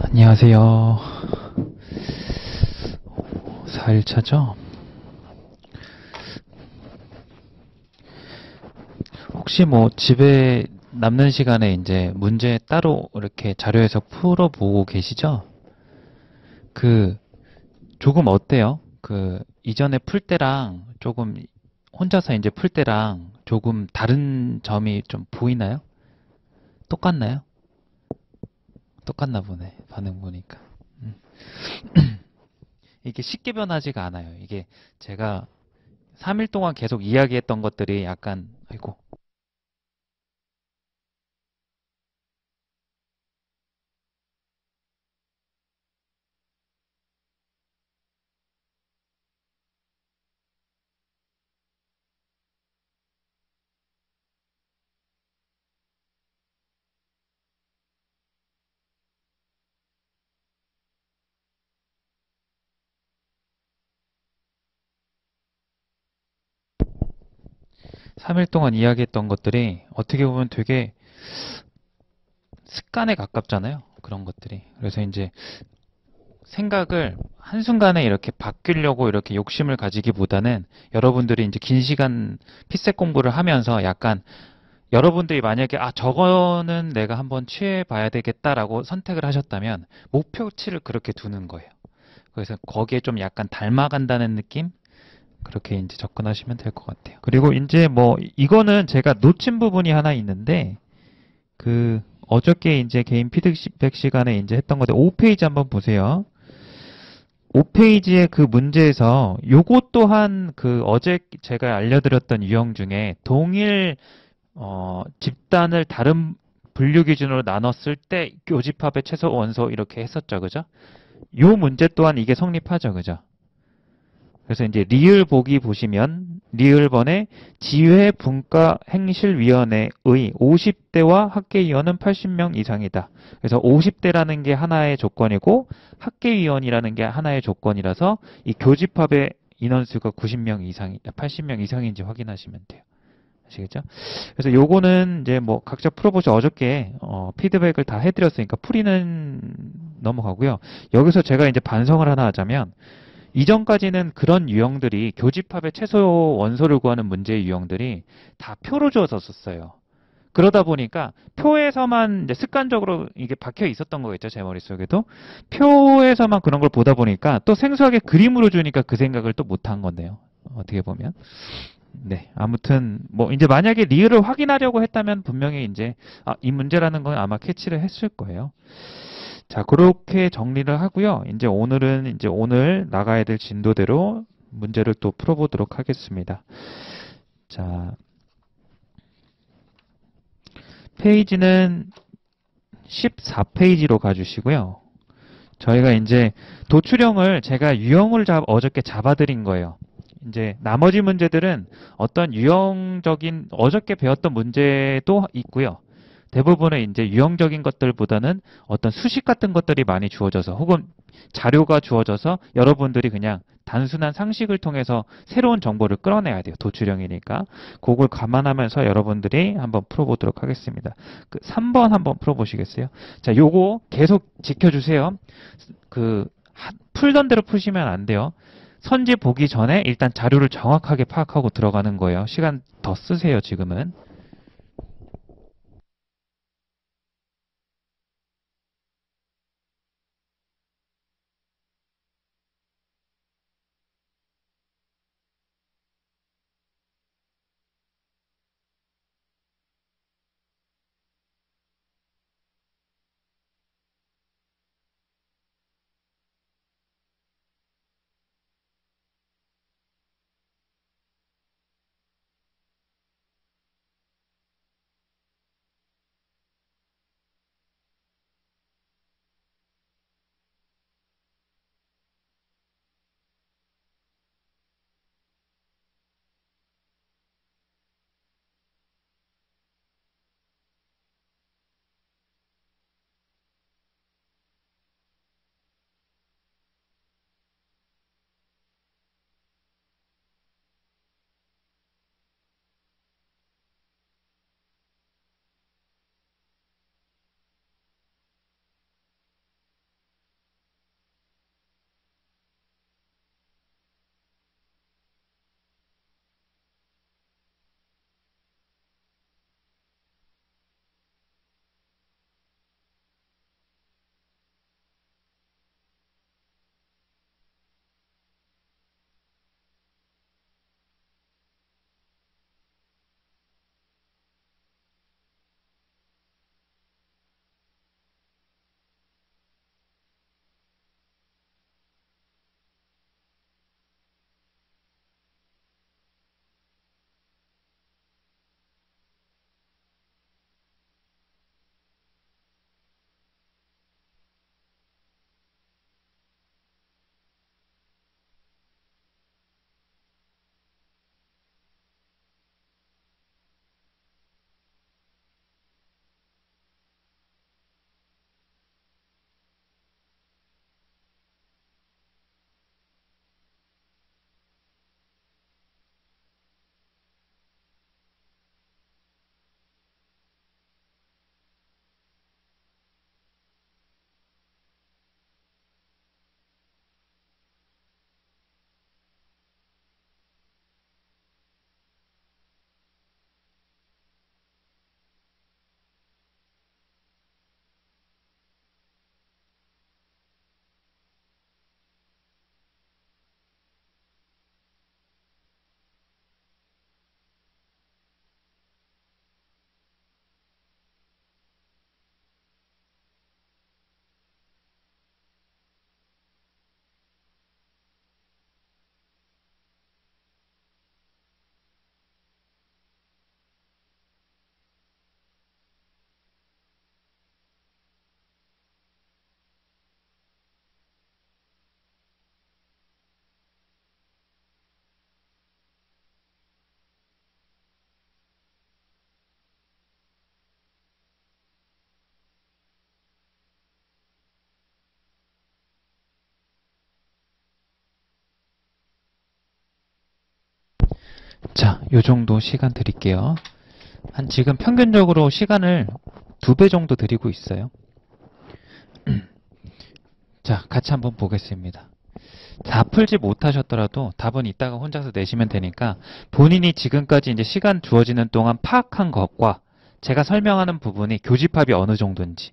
안녕하세요. 4일차죠? 혹시 뭐 집에 남는 시간에 이제 문제 따로 이렇게 자료에서 풀어보고 계시죠? 그, 조금 어때요? 이전에 풀 때랑 조금 혼자서 이제 풀 때랑 조금 다른 점이 좀 보이나요? 똑같나요? 똑같나 보네. 반응 보니까. 음. 이게 쉽게 변하지가 않아요. 이게 제가 3일 동안 계속 이야기했던 것들이 약간, 아이고, 3일 동안 이야기했던 것들이 어떻게 보면 되게 습관에 가깝잖아요. 그런 것들이. 그래서 이제 생각을 한순간에 이렇게 바뀌려고 이렇게 욕심을 가지기보다는 여러분들이 이제 긴 시간 피셋 공부를 하면서 약간 여러분들이 만약에 저거는 내가 한번 취해 봐야 되겠다라고 선택을 하셨다면 목표치를 그렇게 두는 거예요. 그래서 거기에 좀 약간 닮아간다는 느낌? 그렇게 이제 접근하시면 될 것 같아요. 그리고 이제 뭐 이거는 제가 놓친 부분이 하나 있는데 어저께 이제 개인 피드백 시간에 이제 했던 건데 5페이지 한번 보세요. 5페이지의 그 문제에서 요것 또한 어제 제가 알려드렸던 유형 중에 동일 집단을 다른 분류 기준으로 나눴을 때 교집합의 최소 원소 이렇게 했었죠, 그죠? 요 문제 또한 이게 성립하죠, 그죠? 그래서 이제 리을 보기 보시면 리을번에 지회분과행실위원회의 50대와 학계위원은 80명 이상이다. 그래서 50대라는 게 하나의 조건이고 학계위원이라는 게 하나의 조건이라서 이 교집합의 인원수가 90명 이상이 80명 이상인지 확인하시면 돼요. 아시겠죠? 그래서 요거는 이제 뭐 각자 풀어보죠. 어저께 피드백을 다 해드렸으니까 풀이는 넘어가고요. 여기서 제가 이제 반성을 하나 하자면 이전까지는 그런 유형들이 교집합의 최소 원소를 구하는 문제의 유형들이 다 표로 주어졌었어요. 그러다 보니까 표에서만 이제 습관적으로 이게 박혀 있었던 거겠죠, 제 머릿속에도. 표에서만 그런 걸 보다 보니까 또 생소하게 그림으로 주니까 그 생각을 또 못한 건데요. 어떻게 보면. 네. 아무튼 뭐 이제 만약에 리을을 확인하려고 했다면 분명히 이제 이 문제라는 건 아마 캐치를 했을 거예요. 자, 그렇게 정리를 하고요. 이제 오늘은 이제 오늘 나가야 될 진도대로 문제를 또 풀어보도록 하겠습니다. 자, 페이지는 14페이지로 가주시고요. 저희가 이제 도출형을 제가 유형을 어저께 잡아드린 거예요. 이제 나머지 문제들은 어떤 유형적인 어저께 배웠던 문제도 있고요. 대부분은 이제 유형적인 것들보다는 어떤 수식 같은 것들이 많이 주어져서 혹은 자료가 주어져서 여러분들이 그냥 단순한 상식을 통해서 새로운 정보를 끌어내야 돼요. 도출형이니까. 그걸 감안하면서 여러분들이 한번 풀어보도록 하겠습니다. 3번 한번 풀어보시겠어요? 자, 요거 계속 지켜주세요. 풀던 대로 푸시면 안 돼요. 선지 보기 전에 일단 자료를 정확하게 파악하고 들어가는 거예요. 시간 더 쓰세요, 지금은. 자, 요 정도 시간 드릴게요. 한 지금 평균적으로 시간을 2배 정도 드리고 있어요. 자, 같이 한번 보겠습니다. 다 풀지 못하셨더라도 답은 이따가 혼자서 내시면 되니까 본인이 지금까지 이제 시간 주어지는 동안 파악한 것과 제가 설명하는 부분이 교집합이 어느 정도인지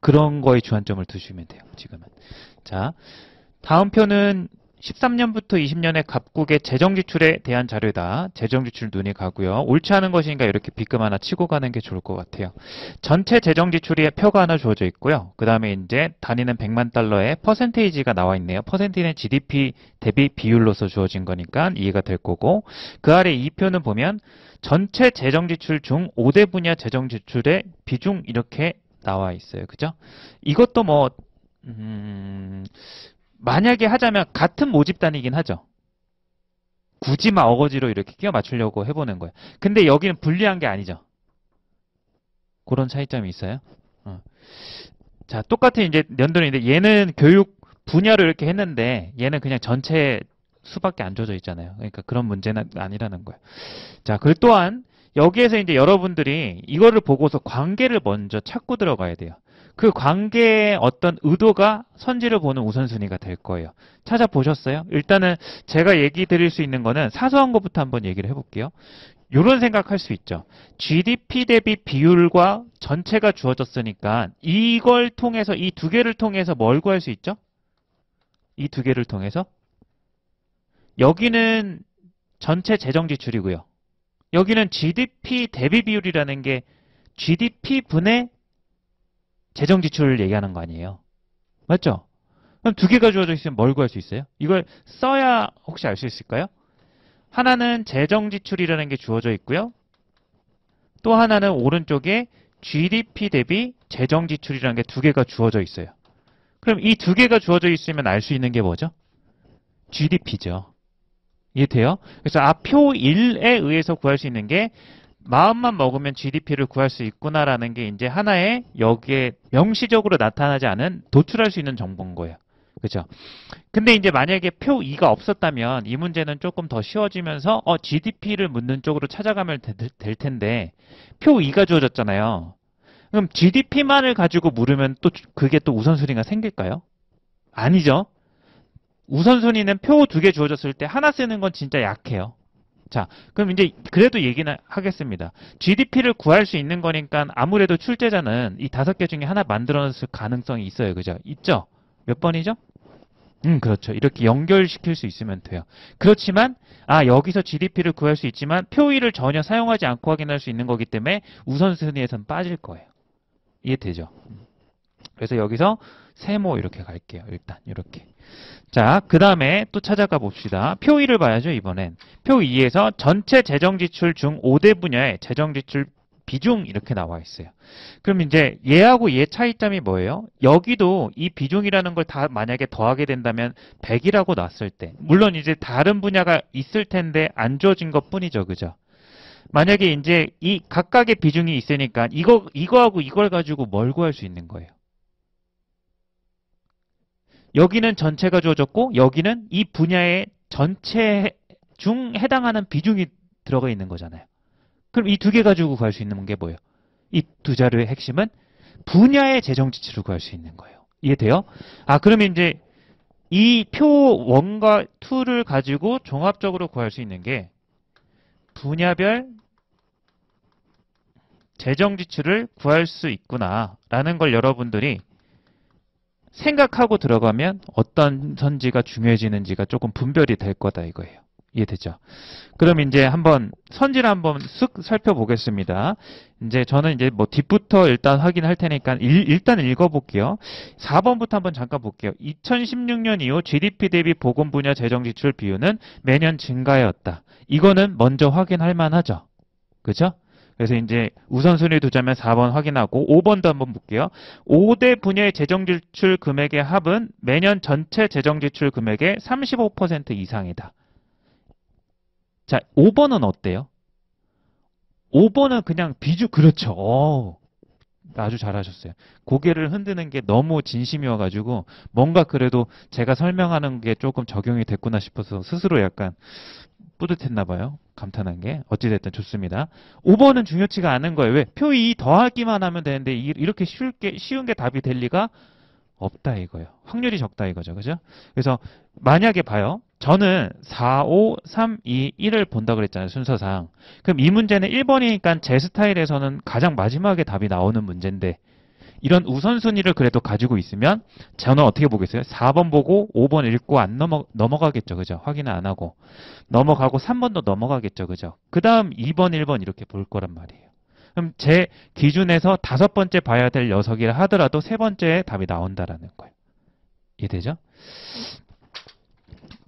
그런 거에 주안점을 두시면 돼요. 지금은. 자, 다음 표는 13년부터 20년의 각국의 재정지출에 대한 자료다. 재정지출 눈이 가고요. 옳지 않은 것인가 이렇게 비금 하나 치고 가는 게 좋을 것 같아요. 전체 재정지출의 표가 하나 주어져 있고요. 그 다음에 이제 단위는 100만 달러의 퍼센테이지가 나와 있네요. 퍼센테이지는 GDP 대비 비율로서 주어진 거니까 이해가 될 거고 그 아래 이 표는 보면 전체 재정지출 중 5대 분야 재정지출의 비중 이렇게 나와 있어요. 그죠? 이것도 뭐 만약에 하자면 같은 모집 단위이긴 하죠. 굳이 막 어거지로 이렇게 끼워 맞추려고 해보는 거예요. 근데 여기는 불리한 게 아니죠. 그런 차이점이 있어요. 자, 똑같은 이제 연도인데 얘는 교육 분야로 이렇게 했는데 얘는 그냥 전체 수밖에 안 줘져 있잖아요. 그러니까 그런 문제는 아니라는 거예요. 자, 그리고 또한 여기에서 이제 여러분들이 이거를 보고서 관계를 먼저 찾고 들어가야 돼요. 그 관계의 어떤 의도가 선지를 보는 우선순위가 될 거예요. 찾아보셨어요? 일단은 제가 얘기 드릴 수 있는 거는 사소한 것부터 한번 얘기를 해볼게요. 이런 생각할 수 있죠. GDP 대비 비율과 전체가 주어졌으니까 이걸 통해서 이 두 개를 통해서 뭘 구할 수 있죠? 이 두 개를 통해서 여기는 전체 재정 지출이고요. 여기는 GDP 대비 비율이라는 게 GDP분의 재정 지출을 얘기하는 거 아니에요. 맞죠? 그럼 두 개가 주어져 있으면 뭘 구할 수 있어요? 이걸 써야 혹시 알 수 있을까요? 하나는 재정 지출이라는 게 주어져 있고요. 또 하나는 오른쪽에 GDP 대비 재정 지출이라는 게 두 개가 주어져 있어요. 그럼 이 두 개가 주어져 있으면 알 수 있는 게 뭐죠? GDP죠. 이해돼요? 그래서 표 1에 의해서 구할 수 있는 게 마음만 먹으면 GDP를 구할 수 있구나라는 게 이제 하나의 여기에 명시적으로 나타나지 않은 도출할 수 있는 정보인 거예요. 그죠? 근데 이제 만약에 표 2가 없었다면 이 문제는 조금 더 쉬워지면서 GDP를 묻는 쪽으로 찾아가면 될 텐데 표 2가 주어졌잖아요. 그럼 GDP만을 가지고 물으면 또 그게 또 우선순위가 생길까요? 아니죠. 우선순위는 표 2개 주어졌을 때 하나 쓰는 건 진짜 약해요. 자, 그럼 이제 그래도 얘기는 하겠습니다. GDP를 구할 수 있는 거니까 아무래도 출제자는 이 5개 중에 하나 만들어냈을 가능성이 있어요. 그죠? 있죠? 몇 번이죠? 그렇죠. 이렇게 연결시킬 수 있으면 돼요. 그렇지만 여기서 GDP를 구할 수 있지만 표1을 전혀 사용하지 않고 확인할 수 있는 거기 때문에 우선순위에선 빠질 거예요. 이해되죠? 그래서 여기서 세모 이렇게 갈게요. 일단 이렇게. 자, 그 다음에 또 찾아가 봅시다. 표 2를 봐야죠, 이번엔. 표 2에서 전체 재정지출 중 5대 분야의 재정지출 비중 이렇게 나와 있어요. 그럼 이제 얘하고 얘 차이점이 뭐예요? 여기도 이 비중이라는 걸 다 만약에 더하게 된다면 100이라고 놨을 때 물론 이제 다른 분야가 있을 텐데 안 주어진 것 뿐이죠. 그죠? 만약에 이제 이 각각의 비중이 있으니까 이거하고 이걸 가지고 뭘 구할 수 있는 거예요? 여기는 전체가 주어졌고 여기는 이 분야의 전체 중 해당하는 비중이 들어가 있는 거잖아요. 그럼 이 두 개 가지고 구할 수 있는 게 뭐예요? 이 두 자료의 핵심은 분야의 재정 지출을 구할 수 있는 거예요. 이해돼요? 그러면 이제 이 표 1과 2를 가지고 종합적으로 구할 수 있는 게 분야별 재정 지출을 구할 수 있구나라는 걸 여러분들이 생각하고 들어가면 어떤 선지가 중요해지는지가 조금 분별이 될 거다 이거예요. 이해되죠? 그럼 이제 한번 선지를 한번 쓱 살펴보겠습니다. 이제 저는 이제 뭐 뒷부터 일단 확인할 테니까 일단 읽어볼게요. 4번부터 한번 잠깐 볼게요. 2016년 이후 GDP 대비 보건 분야 재정 지출 비율은 매년 증가해왔다. 이거는 먼저 확인할 만하죠. 그죠? 그래서 이제 우선순위 두자면 4번 확인하고 5번도 한번 볼게요. 5대 분야의 재정지출 금액의 합은 매년 전체 재정지출 금액의 35% 이상이다. 자, 5번은 어때요? 5번은 그냥 그렇죠. 아주 잘하셨어요. 고개를 흔드는 게 너무 진심이어가지고 뭔가 그래도 제가 설명하는 게 조금 적용이 됐구나 싶어서 스스로 약간 뿌듯했나 봐요. 감탄한 게. 어찌됐든 좋습니다. 5번은 중요치가 않은 거예요. 왜? 표 2 더하기만 하면 되는데 이렇게 쉬운 게 답이 될 리가 없다 이거예요. 확률이 적다 이거죠. 그죠? 그래서 만약에 봐요. 저는 4, 5, 3, 2, 1을 본다 그랬잖아요. 순서상. 그럼 이 문제는 1번이니까 제 스타일에서는 가장 마지막에 답이 나오는 문제인데 이런 우선순위를 그래도 가지고 있으면 저는 어떻게 보겠어요? 4번 보고 5번 읽고 안 넘어가겠죠. 그죠? 확인을 안 하고. 넘어가고 3번도 넘어가겠죠. 그죠? 그 다음 2번, 1번 이렇게 볼 거란 말이에요. 그럼 제 기준에서 5번째 봐야 될 녀석이라 하더라도 3번째에 답이 나온다라는 거예요. 이해되죠?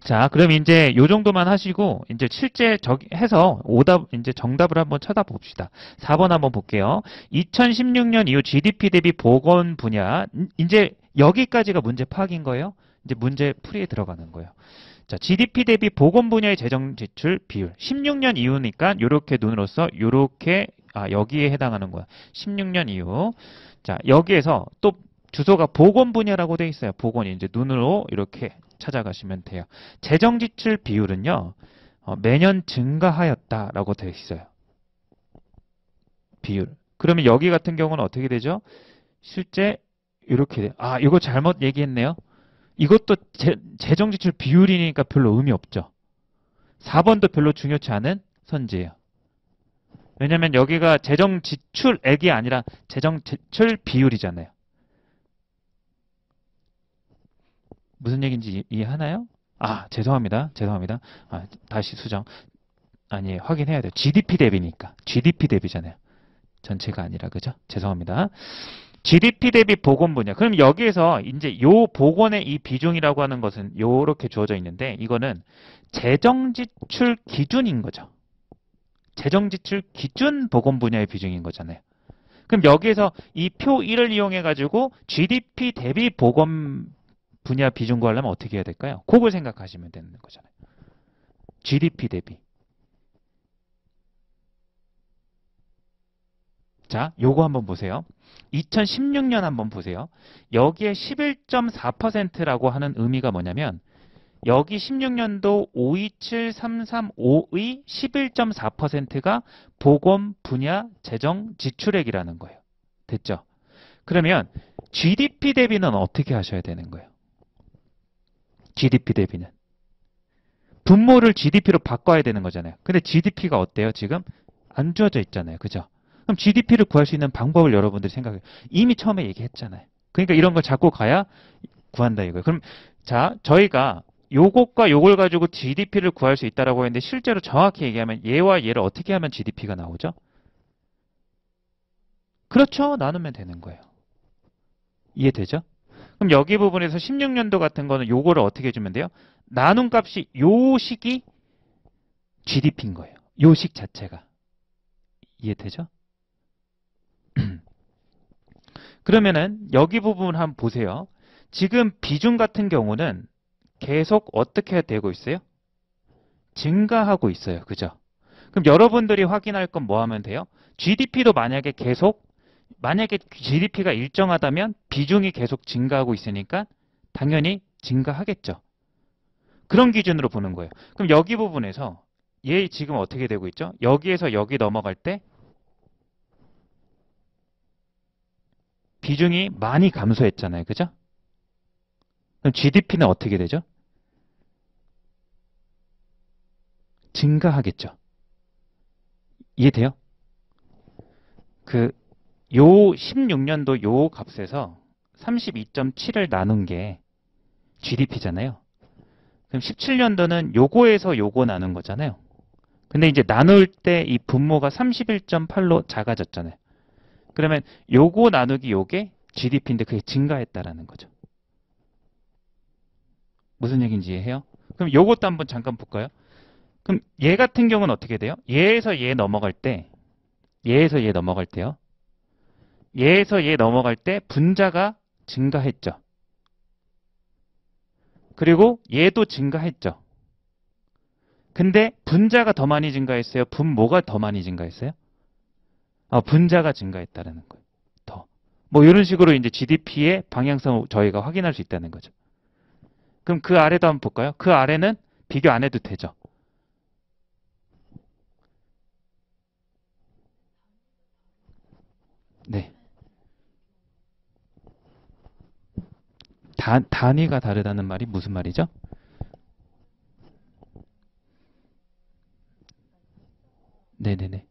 자, 그럼 이제 요 정도만 하시고 이제 실제 해서 오답 이제 정답을 한번 찾아봅시다. 4번 한번 볼게요. 2016년 이후 GDP 대비 보건 분야 이제 여기까지가 문제 파악인 거예요. 이제 문제 풀이에 들어가는 거예요. 자, GDP 대비 보건 분야의 재정 지출 비율 16년 이후니까 요렇게 눈으로써 요렇게 여기에 해당하는 거야. 16년 이후. 자, 여기에서 또 주소가 보건 분야라고 돼 있어요. 보건이 이제 눈으로 이렇게 찾아가시면 돼요. 재정 지출 비율은요. 매년 증가하였다라고 되어 있어요. 비율. 그러면 여기 같은 경우는 어떻게 되죠? 실제 이렇게 돼요. 이거 잘못 얘기했네요. 이것도 재정 지출 비율이니까 별로 의미 없죠. 4번도 별로 중요치 않은 선지예요. 왜냐면 여기가 재정 지출액이 아니라 재정 지출 비율이잖아요. 무슨 얘기인지 이해하나요? 죄송합니다. 다시 수정. 아니, 확인해야 돼요. GDP 대비니까. GDP 대비잖아요. 전체가 아니라, 그죠? 죄송합니다. GDP 대비 보건 분야. 그럼 여기에서 이제 요 보건의 이 비중이라고 하는 것은 요렇게 주어져 있는데, 이거는 재정 지출 기준인 거죠. 재정 지출 기준 보건 분야의 비중인 거잖아요. 그럼 여기에서 이 표 1을 이용해 가지고 GDP 대비 보건 분야 비중 구하려면 어떻게 해야 될까요? 그걸 생각하시면 되는 거잖아요. GDP 대비. 자, 요거 한번 보세요. 2016년 한번 보세요. 여기에 11.4%라고 하는 의미가 뭐냐면 여기 16년도 527335의 11.4%가 보건 분야 재정 지출액이라는 거예요. 됐죠? 그러면 GDP 대비는 어떻게 하셔야 되는 거예요? GDP 대비는. 분모를 GDP로 바꿔야 되는 거잖아요. 근데 GDP가 어때요? 지금 안 주어져 있잖아요. 그죠? 그럼 GDP를 구할 수 있는 방법을 여러분들이 생각해요. 이미 처음에 얘기했잖아요. 그러니까 이런 걸 잡고 가야 구한다 이거예요. 그럼 자, 저희가 요것과 요걸 가지고 GDP를 구할 수 있다라고 했는데 실제로 정확히 얘기하면 얘와 얘를 어떻게 하면 GDP가 나오죠? 그렇죠. 나누면 되는 거예요. 이해되죠? 그럼 여기 부분에서 16년도 같은 거는 요거를 어떻게 해주면 돼요? 나눈 값이 요 식이 GDP인 거예요. 요 식 자체가. 이해되죠? 그러면은 여기 부분 한번 보세요. 지금 비중 같은 경우는 계속 어떻게 되고 있어요? 증가하고 있어요. 그죠? 그럼 여러분들이 확인할 건 뭐 하면 돼요? GDP도 만약에 GDP가 일정하다면 비중이 계속 증가하고 있으니까 당연히 증가하겠죠. 그런 기준으로 보는 거예요. 그럼 여기 부분에서 얘 지금 어떻게 되고 있죠? 여기에서 여기 넘어갈 때 비중이 많이 감소했잖아요. 그죠? 그럼 GDP는 어떻게 되죠? 증가하겠죠. 이해돼요? 요 16년도 요 값에서 32.7을 나눈 게 GDP잖아요. 그럼 17년도는 요거에서 요거 나눈 거잖아요. 근데 이제 나눌 때 이 분모가 31.8로 작아졌잖아요. 그러면 요거 나누기 요게 GDP인데 그게 증가했다라는 거죠. 무슨 얘기인지 이해해요? 그럼 요것도 한번 잠깐 볼까요? 그럼 얘 같은 경우는 어떻게 돼요? 얘에서 얘 넘어갈 때요. 얘에서 얘 넘어갈 때 분자가 증가했죠. 그리고 얘도 증가했죠. 근데 분자가 더 많이 증가했어요? 분모가 더 많이 증가했어요? 분자가 증가했다는 거예요. 더. 뭐 이런 식으로 이제 GDP의 방향성을 저희가 확인할 수 있다는 거죠. 그럼 그 아래도 한번 볼까요? 그 아래는 비교 안 해도 되죠. 네. 단위가 다르다는 말이 무슨 말이죠? 네네네.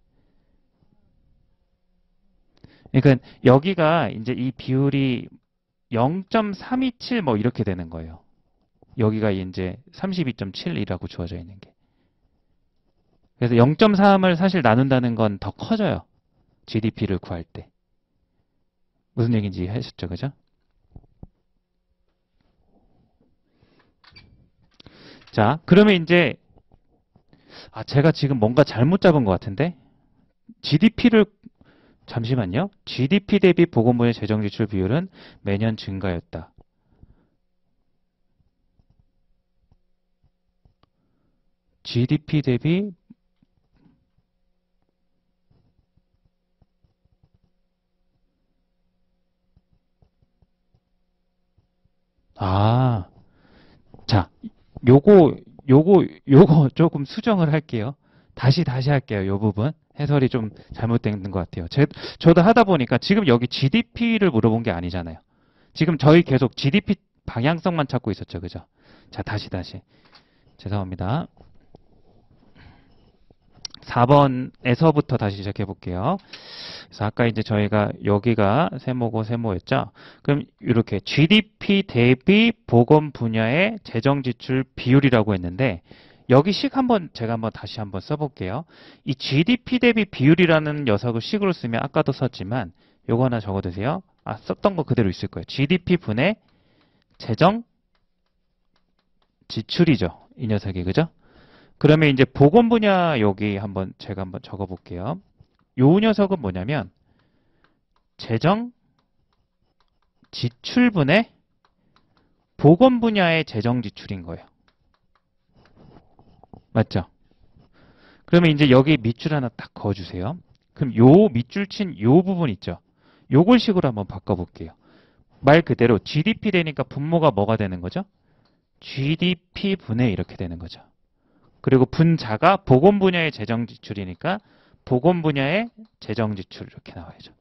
그러니까 여기가 이제 이 비율이 0.327 뭐 이렇게 되는 거예요. 여기가 이제 32.7이라고 주어져 있는 게. 그래서 0.3을 사실 나눈다는 건 더 커져요. GDP를 구할 때. 무슨 얘기인지 하셨죠, 그죠? 자, 그러면 이제 제가 지금 뭔가 잘못 잡은 것 같은데 GDP를 잠시만요. GDP 대비 보건부의 재정지출 비율은 매년 증가였다. GDP 대비 자, 요거 조금 수정을 할게요. 다시 할게요. 요 부분. 해설이 좀 잘못된 것 같아요. 저도 하다 보니까 지금 여기 GDP를 물어본 게 아니잖아요. 지금 저희 계속 GDP 방향성만 찾고 있었죠. 그죠? 자, 다시. 죄송합니다. 4번에서부터 다시 시작해 볼게요. 그래서 아까 이제 저희가 여기가 세모였죠. 그럼 이렇게 GDP 대비 보건 분야의 재정 지출 비율이라고 했는데 여기 식 제가 다시 한번 써볼게요. 이 GDP 대비 비율이라는 녀석을 식으로 쓰면 아까도 썼지만 요거 하나 적어두세요. 썼던 거 그대로 있을 거예요. GDP 분의 재정 지출이죠. 이 녀석이 그죠? 그러면 이제 보건 분야 여기 제가 한번 적어볼게요. 요 녀석은 뭐냐면 재정 지출분의 보건 분야의 재정 지출인 거예요. 맞죠? 그러면 이제 여기 밑줄 하나 딱 그어주세요. 그럼 요 밑줄 친 요 부분 있죠? 요걸 식으로 한번 바꿔볼게요. 말 그대로 GDP 되니까 분모가 뭐가 되는 거죠? GDP 분의 이렇게 되는 거죠. 그리고 분자가 보건 분야의 재정 지출이니까 보건 분야의 재정 지출 이렇게 나와야죠.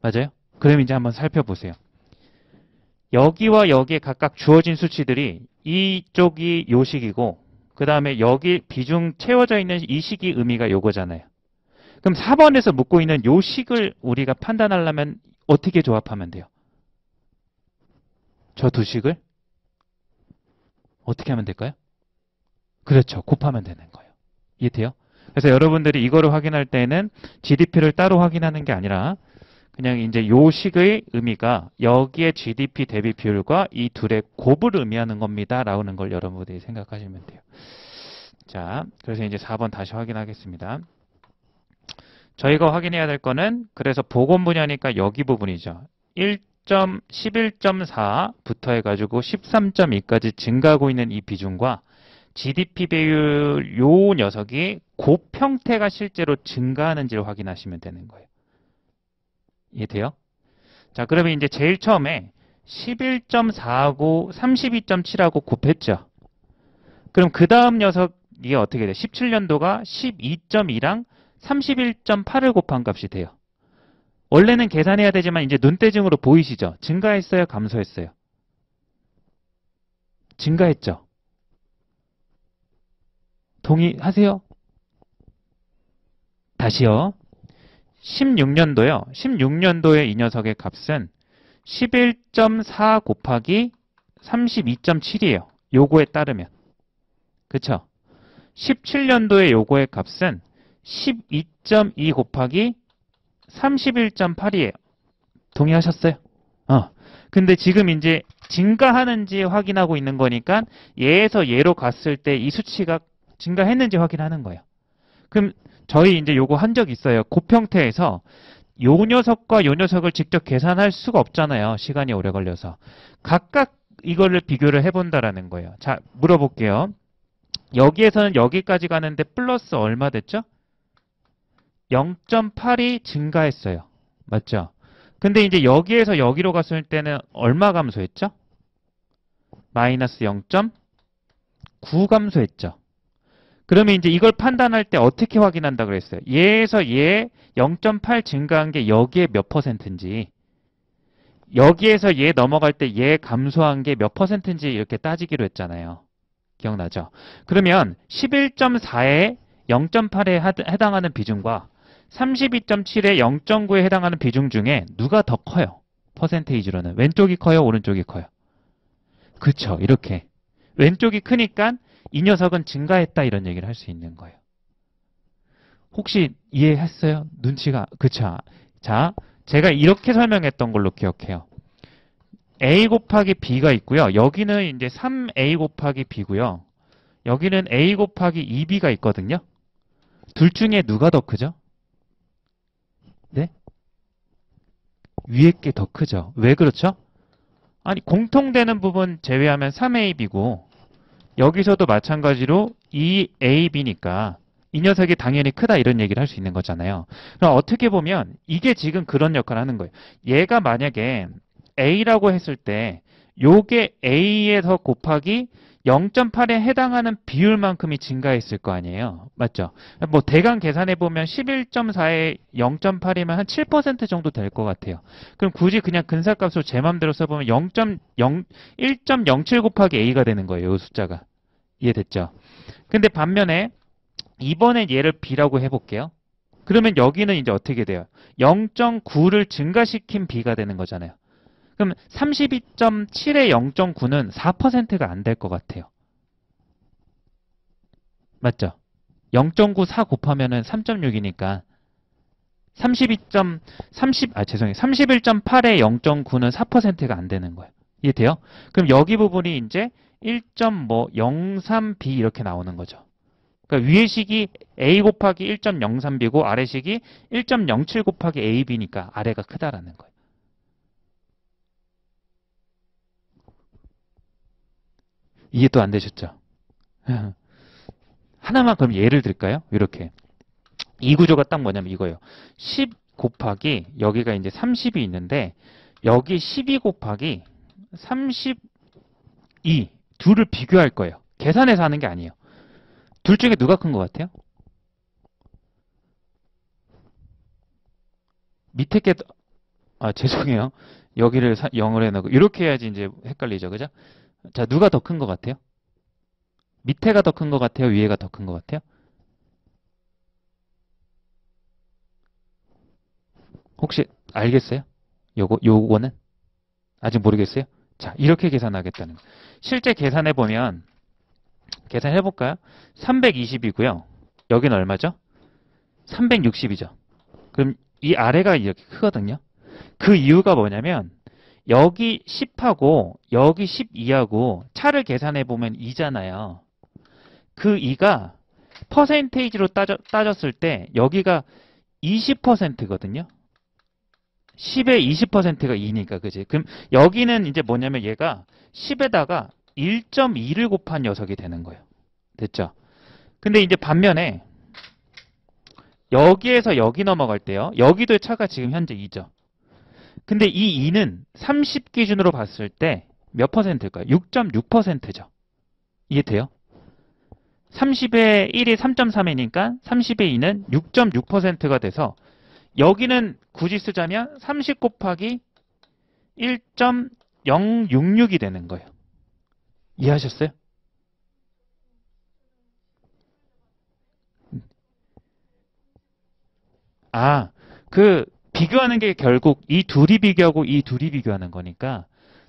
맞아요? 그럼 이제 한번 살펴보세요. 여기와 여기에 각각 주어진 수치들이 이쪽이 요 식이고 그 다음에 여기 비중 채워져 있는 이 식이 의미가 요거잖아요. 그럼 4번에서 묻고 있는 요 식을 우리가 판단하려면 어떻게 조합하면 돼요? 저 두 식을 어떻게 하면 될까요? 그렇죠. 곱하면 되는 거예요. 이해돼요? 그래서 여러분들이 이거를 확인할 때는 GDP를 따로 확인하는 게 아니라 그냥 이제 요 식의 의미가 여기에 GDP 대비 비율과 이 둘의 곱을 의미하는 겁니다. 라는 걸 여러분들이 생각하시면 돼요. 자, 그래서 이제 4번 다시 확인하겠습니다. 저희가 확인해야 될 거는 그래서 보건 분야니까 여기 부분이죠. 11.4부터 해가지고 13.2까지 증가하고 있는 이 비중과 GDP 비율 요 녀석이 곱 형태가 실제로 증가하는지를 확인하시면 되는 거예요. 이해돼요? 자, 그러면 이제 제일 처음에 11.4하고 32.7하고 곱했죠. 그럼 그 다음 녀석이 어떻게 돼? 17년도가 12.2랑 31.8을 곱한 값이 돼요. 원래는 계산해야 되지만 이제 눈대중으로 보이시죠? 증가했어요? 감소했어요? 증가했죠? 동의하세요? 다시요. 16년도요. 16년도의 이 녀석의 값은 11.4 곱하기 32.7이에요. 요거에 따르면. 그쵸? 17년도의 요거의 값은 12.2 곱하기 31.8이에요. 동의하셨어요? 근데 지금 이제 증가하는지 확인하고 있는 거니까 얘에서 얘로 갔을 때 이 수치가 증가했는지 확인하는 거예요. 그럼 저희 이제 요거 한 적 있어요. 곱 형태에서 요 녀석과 요 녀석을 직접 계산할 수가 없잖아요. 시간이 오래 걸려서. 각각 이거를 비교를 해본다라는 거예요. 자, 물어볼게요. 여기에서는 여기까지 가는데 플러스 얼마 됐죠? 0.8이 증가했어요. 맞죠? 근데 이제 여기에서 여기로 갔을 때는 얼마 감소했죠? 마이너스 0.9 감소했죠. 그러면 이제 이걸 판단할 때 어떻게 확인한다 그랬어요? 얘에서 얘 0.8 증가한 게 여기에 몇 퍼센트인지, 여기에서 얘 넘어갈 때 얘 감소한 게 몇 퍼센트인지 이렇게 따지기로 했잖아요. 기억나죠? 그러면 11.4에 0.8에 해당하는 비중과 32.7에 0.9에 해당하는 비중 중에 누가 더 커요? 퍼센테이지로는. 왼쪽이 커요? 오른쪽이 커요? 그쵸, 이렇게. 왼쪽이 크니까 이 녀석은 증가했다 이런 얘기를 할 수 있는 거예요. 혹시 이해했어요? 눈치가, 그쵸? 자, 제가 이렇게 설명했던 걸로 기억해요. A 곱하기 B가 있고요. 여기는 이제 3A 곱하기 B고요. 여기는 A 곱하기 2B가 있거든요. 둘 중에 누가 더 크죠? 네? 위에 게 더 크죠. 왜 그렇죠? 아니, 공통되는 부분 제외하면 3AB고 여기서도 마찬가지로 2AB니까 이 녀석이 당연히 크다 이런 얘기를 할 수 있는 거잖아요. 그럼 어떻게 보면 이게 지금 그런 역할을 하는 거예요. 얘가 만약에 A라고 했을 때 요게 A에서 곱하기 0.8에 해당하는 비율만큼이 증가했을 거 아니에요. 맞죠? 뭐 대강 계산해 보면 11.4에 0.8이면 한 7% 정도 될 것 같아요. 그럼 굳이 그냥 근사값으로 제 맘대로 써보면 1.07 곱하기 A가 되는 거예요. 이 숫자가. 이해됐죠? 근데 반면에 이번에 얘를 B라고 해볼게요. 그러면 여기는 이제 어떻게 돼요? 0.9를 증가시킨 B가 되는 거잖아요. 그럼 32.7에 0.9는 4%가 안 될 것 같아요. 맞죠? 0.94 곱하면은 3.6이니까 31.8에 0.9는 4%가 안 되는 거예요. 이해돼요? 그럼 여기 부분이 이제 1.03B 이렇게 나오는 거죠. 그러니까 위의 식이 A 곱하기 1.03B고 아래 식이 1.07 곱하기 AB니까 아래가 크다라는 거예요. 이해 또 안 되셨죠? 하나만 그럼 예를 들까요? 이렇게. 이 구조가 딱 뭐냐면 이거예요. 10 곱하기 여기가 이제 30이 있는데 여기 12 곱하기 32 둘을 비교할 거예요. 계산해서 하는 게 아니에요. 둘 중에 누가 큰 것 같아요? 밑에 게 죄송해요. 여기를 0을 해놓고 이렇게 해야지 이제 헷갈리죠. 그죠? 자, 누가 더 큰 것 같아요? 밑에가 더 큰 것 같아요? 위에가 더 큰 것 같아요? 혹시 알겠어요? 요거는? 아직 모르겠어요? 자, 이렇게 계산하겠다는 거예요. 실제 계산해보면, 계산해볼까요? 320이고요. 여기는 얼마죠? 360이죠. 그럼 이 아래가 이렇게 크거든요. 그 이유가 뭐냐면, 여기 10하고 여기 12하고 차를 계산해보면 2잖아요. 그 2가 퍼센테이지로 따졌을 때 여기가 20%거든요. 10의 20%가 2니까, 그지? 그럼 여기는 이제 뭐냐면 얘가 10에다가 1.2를 곱한 녀석이 되는 거예요. 됐죠? 근데 이제 반면에 여기에서 여기 넘어갈 때요. 여기도 차가 지금 현재 2죠. 근데 이 2는 30 기준으로 봤을 때 몇 퍼센트일까요? 6.6%죠. 이해돼요? 30의 1이 3.3이니까 30의 2는 6.6%가 돼서 여기는 굳이 쓰자면 30 곱하기 1.066이 되는 거예요. 이해하셨어요? 비교하는 게 결국 이 둘이 비교하고 이 둘이 비교하는 거니까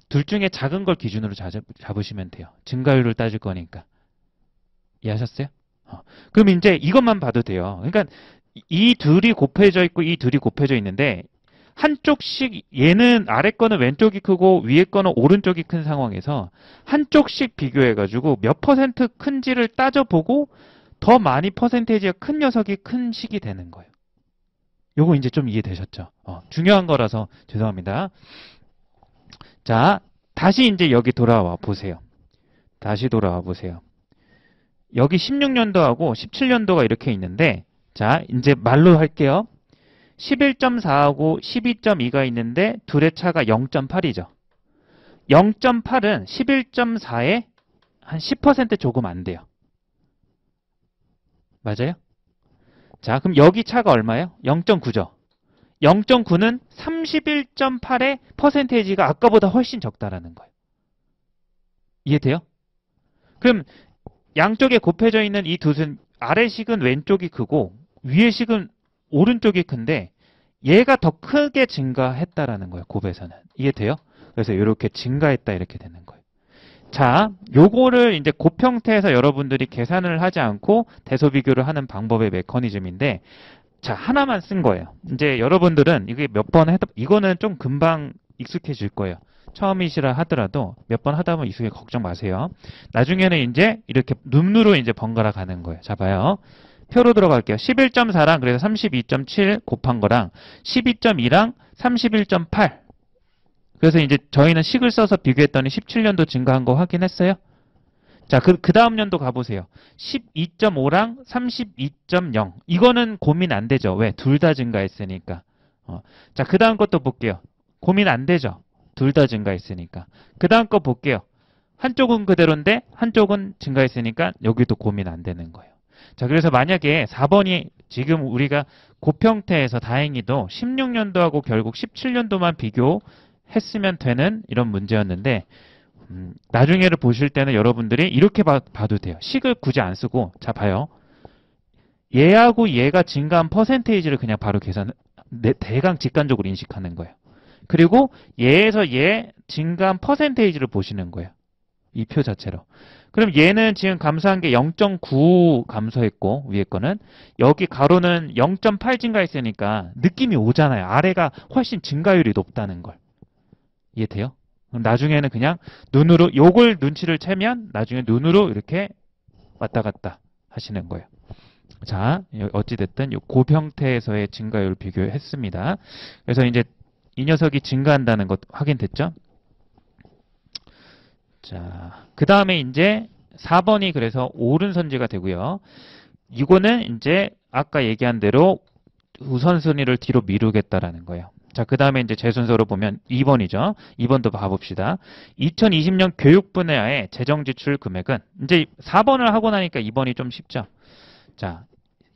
둘 중에 작은 걸 기준으로 잡으시면 돼요. 증가율을 따질 거니까. 이해하셨어요? 그럼 이제 이것만 봐도 돼요. 그러니까 이 둘이 곱해져 있고 이 둘이 곱해져 있는데 한쪽씩 얘는 아래 거는 왼쪽이 크고 위에 거는 오른쪽이 큰 상황에서 한쪽씩 비교해가지고 몇 퍼센트 큰지를 따져보고 더 많이 퍼센테이지가 큰 녀석이 큰 식이 되는 거예요. 요거 이제 좀 이해되셨죠? 중요한 거라서 죄송합니다. 자, 다시 이제 여기 돌아와 보세요. 다시 돌아와 보세요. 여기 16년도하고 17년도가 이렇게 있는데 자, 이제 말로 할게요. 11.4하고 12.2가 있는데 둘의 차가 0.8이죠. 0.8은 11.4에 한 10% 조금 안 돼요. 맞아요? 자, 그럼 여기 차가 얼마예요? 0.9죠. 0.9는 31.8의 퍼센테이지가 아까보다 훨씬 적다라는 거예요. 이해돼요? 그럼 양쪽에 곱해져 있는 이 두 선, 아래 식은 왼쪽이 크고 위의 식은 오른쪽이 큰데 얘가 더 크게 증가했다라는 거예요. 곱에서는. 이해돼요? 그래서 이렇게 증가했다 이렇게 되는 거예요. 자, 요거를 이제 곱 형태에서 여러분들이 계산을 하지 않고 대소 비교를 하는 방법의 메커니즘인데, 자, 하나만 쓴 거예요. 이제 여러분들은 이게 몇 번 해도, 이거는 좀 금방 익숙해질 거예요. 처음이시라 하더라도 몇 번 하다 보면 익숙해 걱정 마세요. 나중에는 이제 이렇게 눈으로 이제 번갈아 가는 거예요. 자, 봐요. 표로 들어갈게요. 11.4랑 그래서 32.7 곱한 거랑 12.2랑 31.8. 그래서 이제 저희는 식을 써서 비교했더니 17년도 증가한 거 확인했어요? 자, 그 다음 년도 가보세요. 12.5랑 32.0. 이거는 고민 안 되죠. 왜? 둘 다 증가했으니까. 자, 그 다음 것도 볼게요. 고민 안 되죠. 둘 다 증가했으니까. 그 다음 거 볼게요. 한쪽은 그대로인데 한쪽은 증가했으니까 여기도 고민 안 되는 거예요. 자, 그래서 만약에 4번이 지금 우리가 곱 형태에서 다행히도 16년도하고 결국 17년도만 비교했으면 되는 이런 문제였는데, 나중에를 보실 때는 여러분들이 이렇게 봐도 돼요. 식을 굳이 안 쓰고, 자, 봐요. 얘하고 얘가 증가한 퍼센테이지를 그냥 바로 대강 직관적으로 인식하는 거예요. 그리고 얘에서 얘 증가한 퍼센테이지를 보시는 거예요. 이 표 자체로. 그럼 얘는 지금 감소한 게 0.9 감소했고, 위에 거는 여기 가로는 0.8 증가했으니까 느낌이 오잖아요. 아래가 훨씬 증가율이 높다는 걸. 이해돼요? 그럼 나중에는 그냥 눈으로, 요걸 눈치를 채면 나중에 눈으로 이렇게 왔다 갔다 하시는 거예요. 자, 어찌됐든 곱 형태에서의 증가율을 비교했습니다. 그래서 이제 이 녀석이 증가한다는 것 확인됐죠? 자, 그 다음에 이제 4번이 그래서 오른선지가 되고요. 이거는 이제 아까 얘기한 대로 우선순위를 뒤로 미루겠다라는 거예요. 자, 그 다음에 이제 제 순서로 보면 2번이죠. 2번도 봐봅시다. 2020년 교육 분야의 재정 지출 금액은, 이제 4번을 하고 나니까 2번이 좀 쉽죠. 자,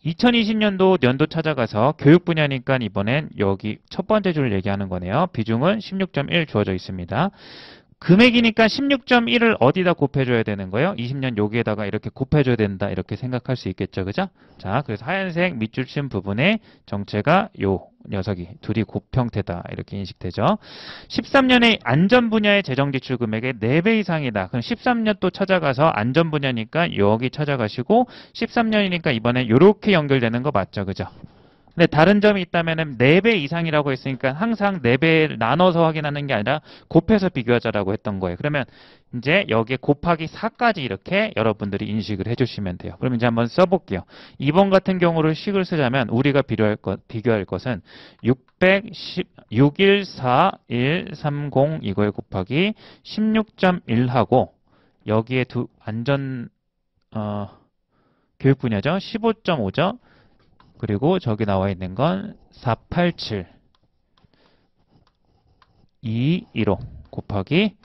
2020년도 연도 찾아가서 교육 분야니까 이번엔 여기 첫 번째 줄 얘기하는 거네요. 비중은 16.1 주어져 있습니다. 금액이니까 16.1을 어디다 곱해줘야 되는 거예요? 20년 여기에다가 이렇게 곱해줘야 된다. 이렇게 생각할 수 있겠죠. 그죠? 자, 그래서 하얀색 밑줄 친 부분에 정체가 요 녀석이 둘이 곱 형태다. 이렇게 인식되죠. 13년의 안전 분야의 재정 지출 금액의 4배 이상이다. 그럼 13년 또 찾아가서 안전 분야니까 여기 찾아가시고 13년이니까 이번에 이렇게 연결되는 거 맞죠? 그죠? 근데 다른 점이 있다면 4배 이상이라고 했으니까 항상 4배를 나눠서 확인하는 게 아니라 곱해서 비교하자라고 했던 거예요. 그러면 이제 여기에 곱하기 4까지 이렇게 여러분들이 인식을 해주시면 돼요. 그럼 이제 한번 써볼게요. 2번 같은 경우를 식을 쓰자면 우리가 비교할 것은 614130 이거에 곱하기 16.1하고 여기에 두 안전 교육 분야죠. 15.5죠. 그리고 저기 나와 있는 건 487 215 곱하기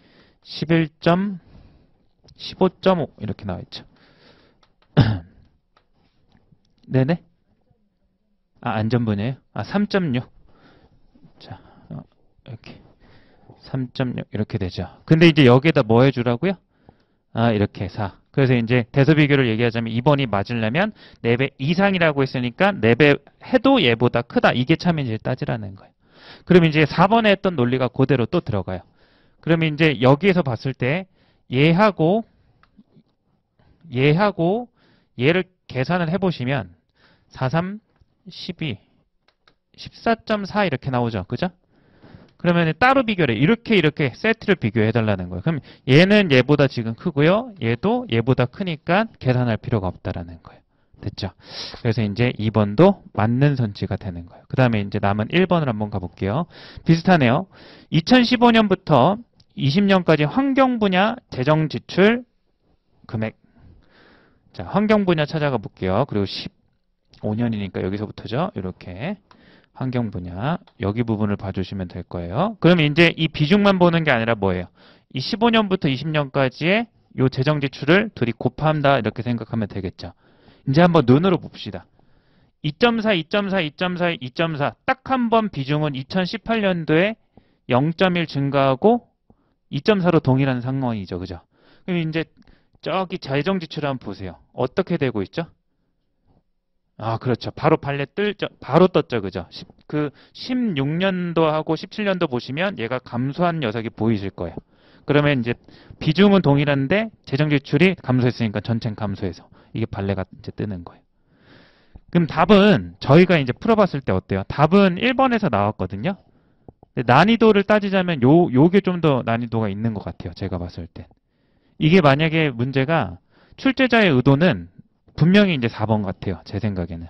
15.5 이렇게 나와 있죠. 네네. 아, 안전분야예요? 아, 3.6. 자, 이렇게 3.6 이렇게 되죠. 근데 이제 여기에다 뭐 해주라고요? 아, 이렇게 4. 그래서 이제 대소 비교를 얘기하자면 2번이 맞으려면 4배 이상이라고 했으니까 4배 해도 얘보다 크다. 이게 참인지를 따지라는 거예요. 그럼 이제 4번에 했던 논리가 그대로 또 들어가요. 그러면 이제 여기에서 봤을 때 얘하고 얘를 계산을 해보시면 4, 3, 12, 14.4 이렇게 나오죠. 그죠? 그러면 따로 비교를 이렇게 세트를 비교해 달라는 거예요. 그럼 얘는 얘보다 지금 크고요. 얘도 얘보다 크니까 계산할 필요가 없다라는 거예요. 됐죠? 그래서 이제 2번도 맞는 선지가 되는 거예요. 그 다음에 이제 남은 1번을 한번 가볼게요. 비슷하네요. 2015년부터 20년까지 환경 분야 재정 지출 금액. 자, 환경 분야 찾아가 볼게요. 그리고 15년이니까 여기서부터죠. 이렇게 환경 분야 여기 부분을 봐주시면 될 거예요. 그럼 이제 이 비중만 보는 게 아니라 뭐예요? 이 15년부터 20년까지의 요 재정 지출을 둘이 곱한다 이렇게 생각하면 되겠죠. 이제 한번 눈으로 봅시다. 2.4, 2.4, 2.4, 2.4 딱 한 번 비중은 2018년도에 0.1 증가하고 2.4로 동일한 상황이죠. 그죠? 그럼 이제 저기 재정 지출 한번 보세요. 어떻게 되고 있죠? 아, 그렇죠. 바로 바로 떴죠. 그죠? 그 16년도하고 17년도 보시면 얘가 감소한 녀석이 보이실 거예요. 그러면 이제 비중은 동일한데 재정 지출이 감소했으니까 전체는 감소해서 이게 발레가 이제 뜨는 거예요. 그럼 답은 저희가 이제 풀어봤을 때 어때요? 답은 1번에서 나왔거든요. 근데 난이도를 따지자면 요게 좀 더 난이도가 있는 것 같아요. 제가 봤을 때. 이게 만약에 문제가 출제자의 의도는 분명히 이제 4번 같아요. 제 생각에는.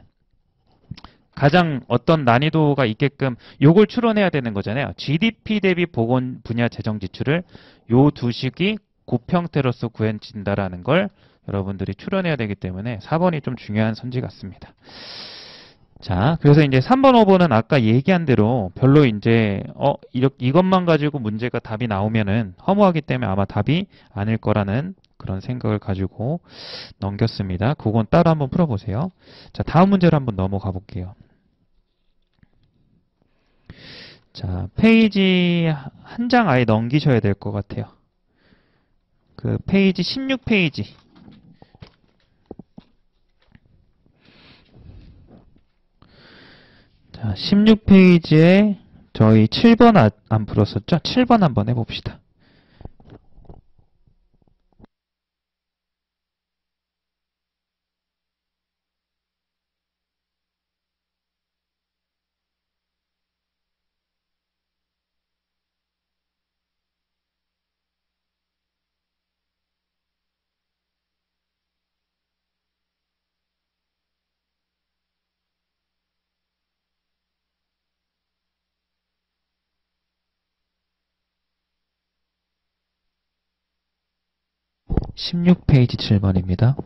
가장 어떤 난이도가 있게끔 요걸 추론해야 되는 거잖아요. GDP 대비 보건 분야 재정 지출을 요 두 식이 곱형태로서 구해진다라는 걸 여러분들이 추론해야 되기 때문에 4번이 좀 중요한 선지 같습니다. 자, 그래서 이제 3번, 5번은 아까 얘기한 대로 별로 이제 이것만 가지고 문제가 답이 나오면은 허무하기 때문에 아마 답이 아닐 거라는 그런 생각을 가지고 넘겼습니다. 그건 따로 한번 풀어보세요. 자, 다음 문제로 한번 넘어가 볼게요. 자, 페이지 한 장 아예 넘기셔야 될 것 같아요. 그 페이지 16페이지. 자, 16페이지에 저희 7번 안 풀었었죠? 7번 한번 해봅시다. 16페이지 7번입니다.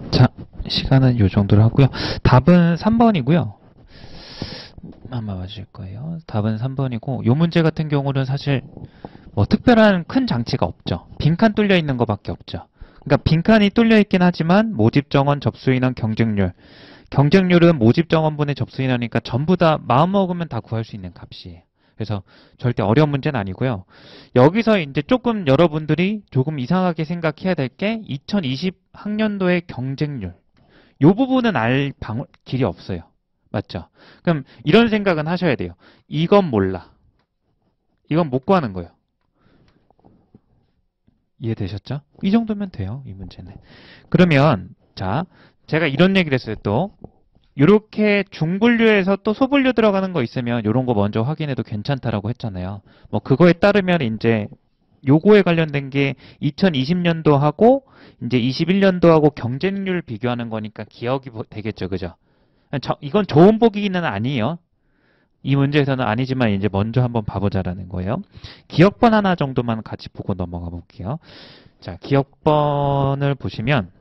자, 시간은 요 정도로 하고요. 답은 3번이고요. 아마 맞을 거예요. 답은 3번이고, 요 문제 같은 경우는 사실 뭐 특별한 큰 장치가 없죠. 빈칸 뚫려 있는 것밖에 없죠. 그러니까 빈칸이 뚫려 있긴 하지만 모집 정원, 접수 인원, 경쟁률. 경쟁률은 모집 정원분의 접수 인원이니까 전부 다 마음 먹으면 다 구할 수 있는 값이에요. 그래서 절대 어려운 문제는 아니고요. 여기서 이제 조금 여러분들이 조금 이상하게 생각해야 될 게 2020 학년도의 경쟁률. 요 부분은 길이 없어요. 맞죠? 그럼 이런 생각은 하셔야 돼요. 이건 몰라. 이건 못 구하는 거예요. 이해되셨죠? 이 정도면 돼요. 이 문제는. 그러면 자, 제가 이런 얘기를 했어요. 또 이렇게 중분류에서 또 소분류 들어가는 거 있으면 이런 거 먼저 확인해도 괜찮다라고 했잖아요. 뭐 그거에 따르면 이제 요거에 관련된 게 2020년도하고 이제 21년도하고 경쟁률 비교하는 거니까 기억이 되겠죠. 그죠? 이건 좋은 보기는 아니에요. 이 문제에서는 아니지만 이제 먼저 한번 봐보자라는 거예요. 기억번 하나 정도만 같이 보고 넘어가 볼게요. 자, 기억번을 보시면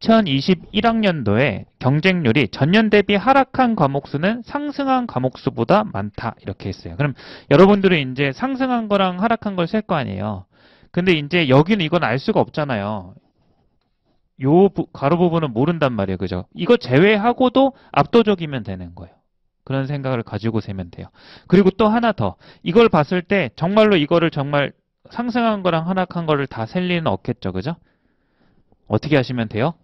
2021학년도에 경쟁률이 전년 대비 하락한 과목 수는 상승한 과목 수보다 많다. 이렇게 했어요. 그럼 여러분들은 이제 상승한 거랑 하락한 걸 셀 거 아니에요. 근데 이제 여기는 이건 알 수가 없잖아요. 요 가로 부분은 모른단 말이에요. 그죠? 이거 제외하고도 압도적이면 되는 거예요. 그런 생각을 가지고 세면 돼요. 그리고 또 하나 더. 이걸 봤을 때 정말로 이거를 정말 상승한 거랑 하락한 거를 다 셀 리는 없겠죠. 그죠? 어떻게 하시면 돼요?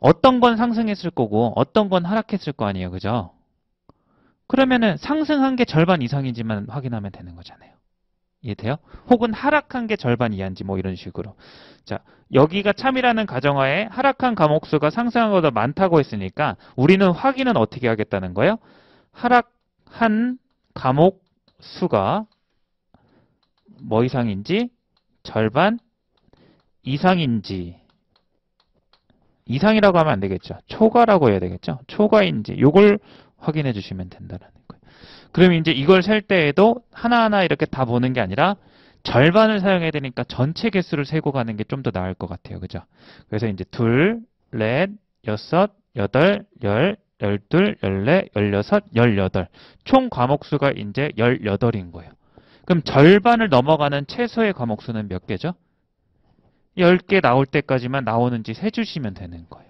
어떤 건 상승했을 거고 어떤 건 하락했을 거 아니에요. 그죠? 그러면은 상승한 게 절반 이상인지만 확인하면 되는 거잖아요. 이해돼요? 혹은 하락한 게 절반 이하인지 뭐 이런 식으로. 자, 여기가 참이라는 가정하에 하락한 과목 수가 상승한 것보다 많다고 했으니까 우리는 확인은 어떻게 하겠다는 거예요? 하락한 과목 수가 뭐 이상인지 절반 이상인지 이상이라고 하면 안 되겠죠. 초과라고 해야 되겠죠. 초과인지 요걸 확인해 주시면 된다는 거예요. 그럼 이제 이걸 셀 때에도 하나하나 이렇게 다 보는 게 아니라 절반을 사용해야 되니까 전체 개수를 세고 가는 게 좀 더 나을 것 같아요. 그죠? 그래서 이제 둘, 넷, 여섯, 여덟, 열, 열둘, 열넷, 열여섯, 열여덟. 총 과목 수가 이제 18인 거예요. 그럼 절반을 넘어가는 최소의 과목 수는 몇 개죠? 10개 나올 때까지만 나오는지 세주시면 되는 거예요.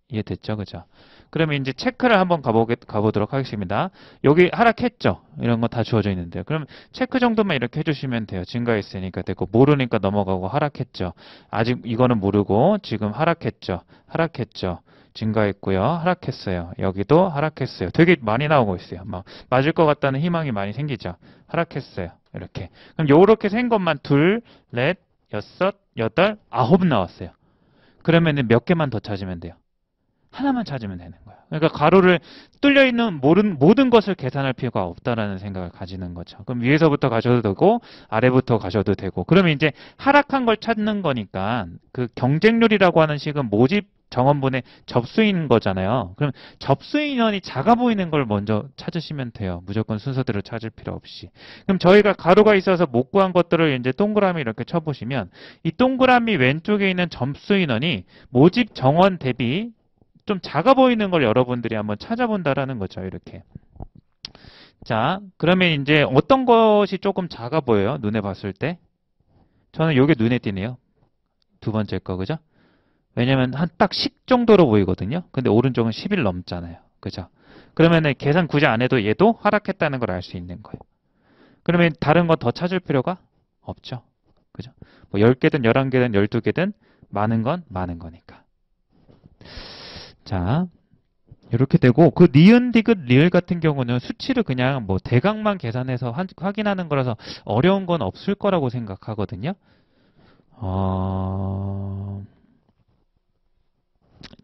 이해됐죠? 그죠? 그러면 이제 체크를 한번 가보도록 하겠습니다. 여기 하락했죠? 이런 거 다 주어져 있는데요. 그럼 체크 정도만 이렇게 해주시면 돼요. 증가했으니까 됐고, 모르니까 넘어가고 하락했죠. 아직 이거는 모르고, 지금 하락했죠. 하락했죠. 증가했고요. 하락했어요. 여기도 하락했어요. 되게 많이 나오고 있어요. 막 맞을 것 같다는 희망이 많이 생기죠. 하락했어요. 이렇게. 그럼 요렇게 센 것만 둘, 넷, 여섯, 여덟, 아홉 나왔어요. 그러면은 몇 개만 더 찾으면 돼요. 하나만 찾으면 되는 거예요. 그러니까 가로를 뚫려 있는 모든 것을 계산할 필요가 없다라는 생각을 가지는 거죠. 그럼 위에서부터 가셔도 되고 아래부터 가셔도 되고. 그러면 이제 하락한 걸 찾는 거니까 그 경쟁률이라고 하는 식은 모집 정원분의 접수인 거잖아요. 그럼 접수 인원이 작아 보이는 걸 먼저 찾으시면 돼요. 무조건 순서대로 찾을 필요 없이. 그럼 저희가 가로가 있어서 못 구한 것들을 이제 동그라미 이렇게 쳐보시면 이 동그라미 왼쪽에 있는 접수 인원이 모집 정원 대비 좀 작아 보이는 걸 여러분들이 한번 찾아본다라는 거죠. 이렇게. 자, 그러면 이제 어떤 것이 조금 작아 보여요? 눈에 봤을 때. 저는 이게 눈에 띄네요. 두 번째 거, 그죠? 왜냐면 한 딱 10 정도로 보이거든요. 근데 오른쪽은 10일 넘잖아요. 그죠? 그러면은 계산 굳이 안 해도 얘도 하락했다는 걸 알 수 있는 거예요. 그러면 다른 거 더 찾을 필요가 없죠. 그죠? 뭐 10개든 11개든 12개든 많은 건 많은 거니까. 자, 이렇게 되고 그 니은, 디귿, 리을 같은 경우는 수치를 그냥 뭐 대각만 계산해서 확인하는 거라서 어려운 건 없을 거라고 생각하거든요.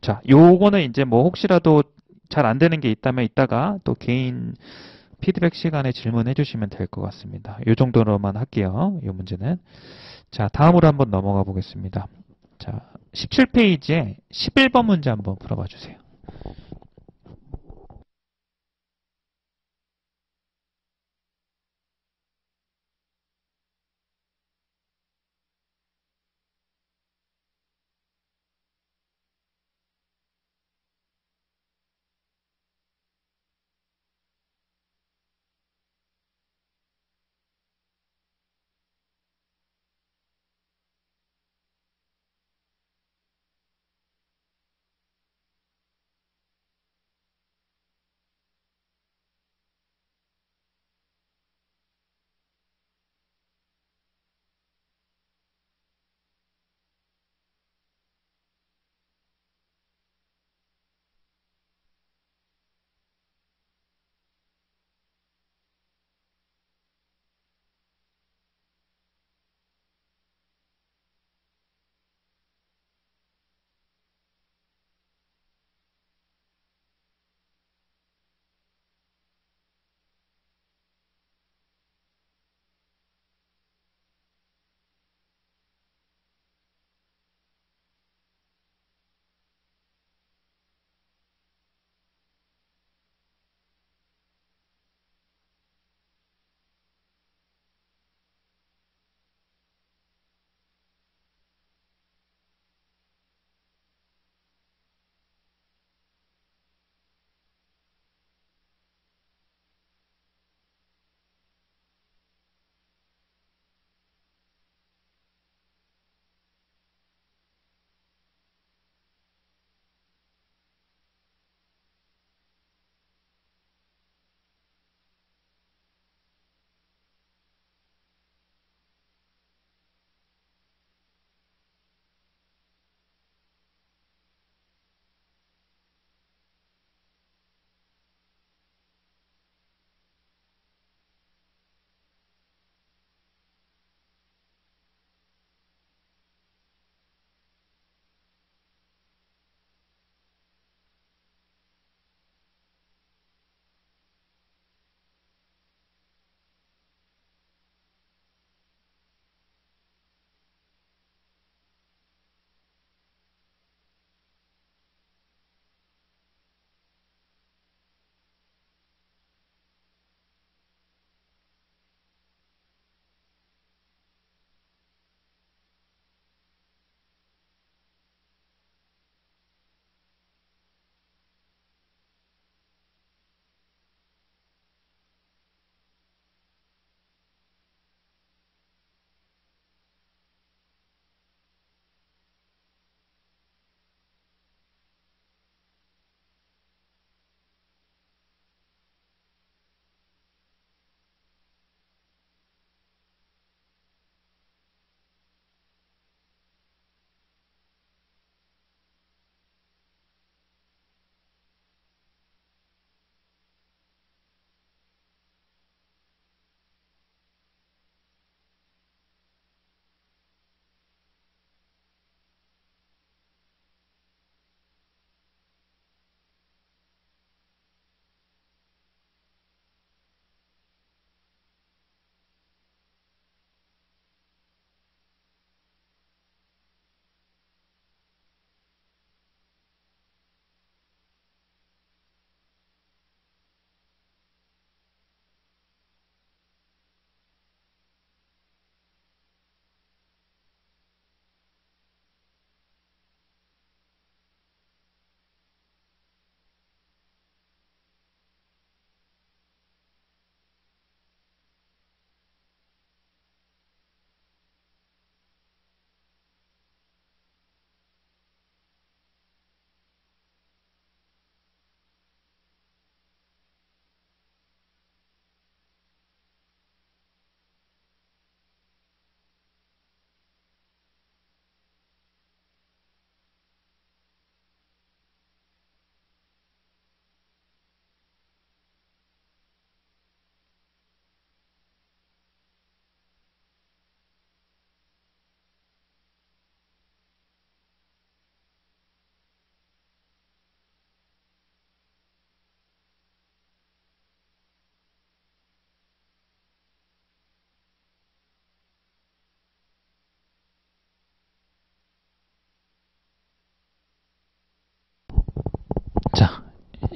자, 요거는 이제 뭐 혹시라도 잘 안 되는 게 있다면 이따가 또 개인 피드백 시간에 질문해 주시면 될 것 같습니다. 요 정도로만 할게요. 요 문제는. 자, 다음으로 한번 넘어가 보겠습니다. 자, 17페이지에 11번 문제 한번 풀어봐 주세요.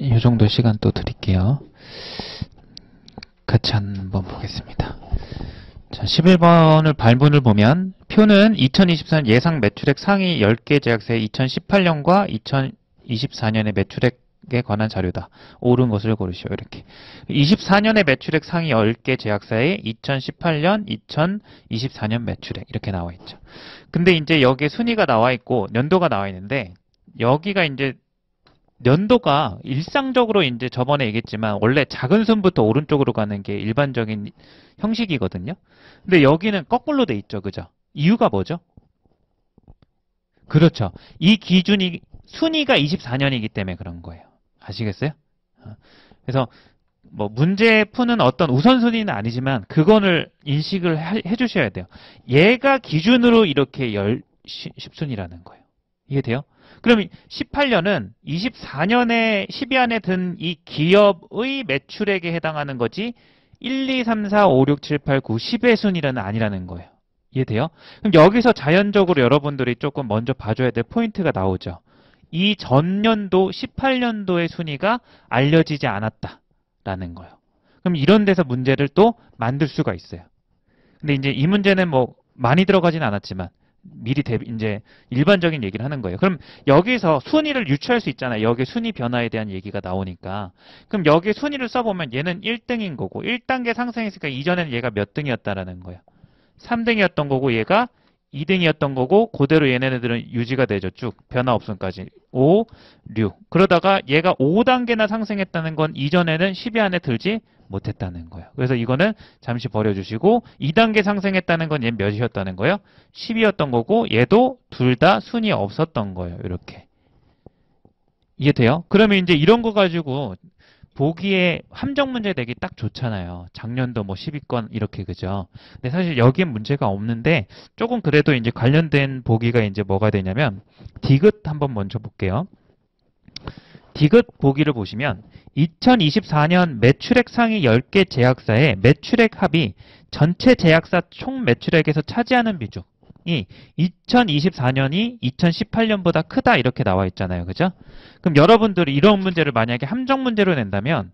이 정도 시간 또 드릴게요. 같이 한번 보겠습니다. 자, 11번을 발문을 보면 표는 2024년 예상 매출액 상위 10개 제약사의 2018년과 2024년의 매출액에 관한 자료다. 옳은 것을 고르시오. 이렇게. 24년의 매출액 상위 10개 제약사의 2018년, 2024년 매출액 이렇게 나와 있죠. 근데 이제 여기에 순위가 나와 있고 연도가 나와 있는데 여기가 이제 연도가 일상적으로 이제 저번에 얘기했지만 원래 작은 순부터 오른쪽으로 가는 게 일반적인 형식이거든요. 근데 여기는 거꾸로 돼 있죠. 그죠? 이유가 뭐죠? 그렇죠. 이 기준이 순위가 24년이기 때문에 그런 거예요. 아시겠어요? 그래서 뭐 문제 푸는 어떤 우선순위는 아니지만 그거를 인식을 해 주셔야 돼요. 얘가 기준으로 이렇게 10순위라는 거예요. 이해돼요? 그럼 18년은 24년에 10위 안에 든 이 기업의 매출액에 해당하는 거지 1, 2, 3, 4, 5, 6, 7, 8, 9, 10의 순위는 아니라는 거예요. 이해돼요? 그럼 여기서 자연적으로 여러분들이 조금 먼저 봐줘야 될 포인트가 나오죠. 이 전년도 18년도의 순위가 알려지지 않았다라는 거예요. 그럼 이런 데서 문제를 또 만들 수가 있어요. 근데 이제 이 문제는 뭐 많이 들어가진 않았지만 미리 이제 일반적인 얘기를 하는 거예요. 그럼 여기서 순위를 유추할 수 있잖아요. 여기 순위 변화에 대한 얘기가 나오니까. 그럼 여기 순위를 써보면 얘는 1등인 거고 1단계 상승했으니까 이전에는 얘가 몇 등이었다라는 거예요. 3등이었던 거고 얘가 2등이었던 거고 그대로 얘네들은 유지가 되죠. 쭉 변화 없음까지 5, 6 그러다가 얘가 5단계나 상승했다는 건 이전에는 10위 안에 들지 못했다는 거예요. 그래서 이거는 잠시 버려주시고 2단계 상승했다는 건 얘 몇이었다는 거예요? 10이었던 거고 얘도 둘 다 순위 없었던 거예요. 이렇게. 이해돼요? 그러면 이제 이런 거 가지고 보기에 함정 문제 내기 딱 좋잖아요. 작년도 뭐 10위권 이렇게 그죠? 근데 사실 여기엔 문제가 없는데 조금 그래도 이제 관련된 보기가 이제 뭐가 되냐면 디귿 한번 먼저 볼게요. 디귿 보기를 보시면 2024년 매출액 상위 10개 제약사의 매출액 합이 전체 제약사 총 매출액에서 차지하는 비중이 2024년이 2018년보다 크다 이렇게 나와 있잖아요. 그죠? 그럼 여러분들이 이런 문제를 만약에 함정 문제로 낸다면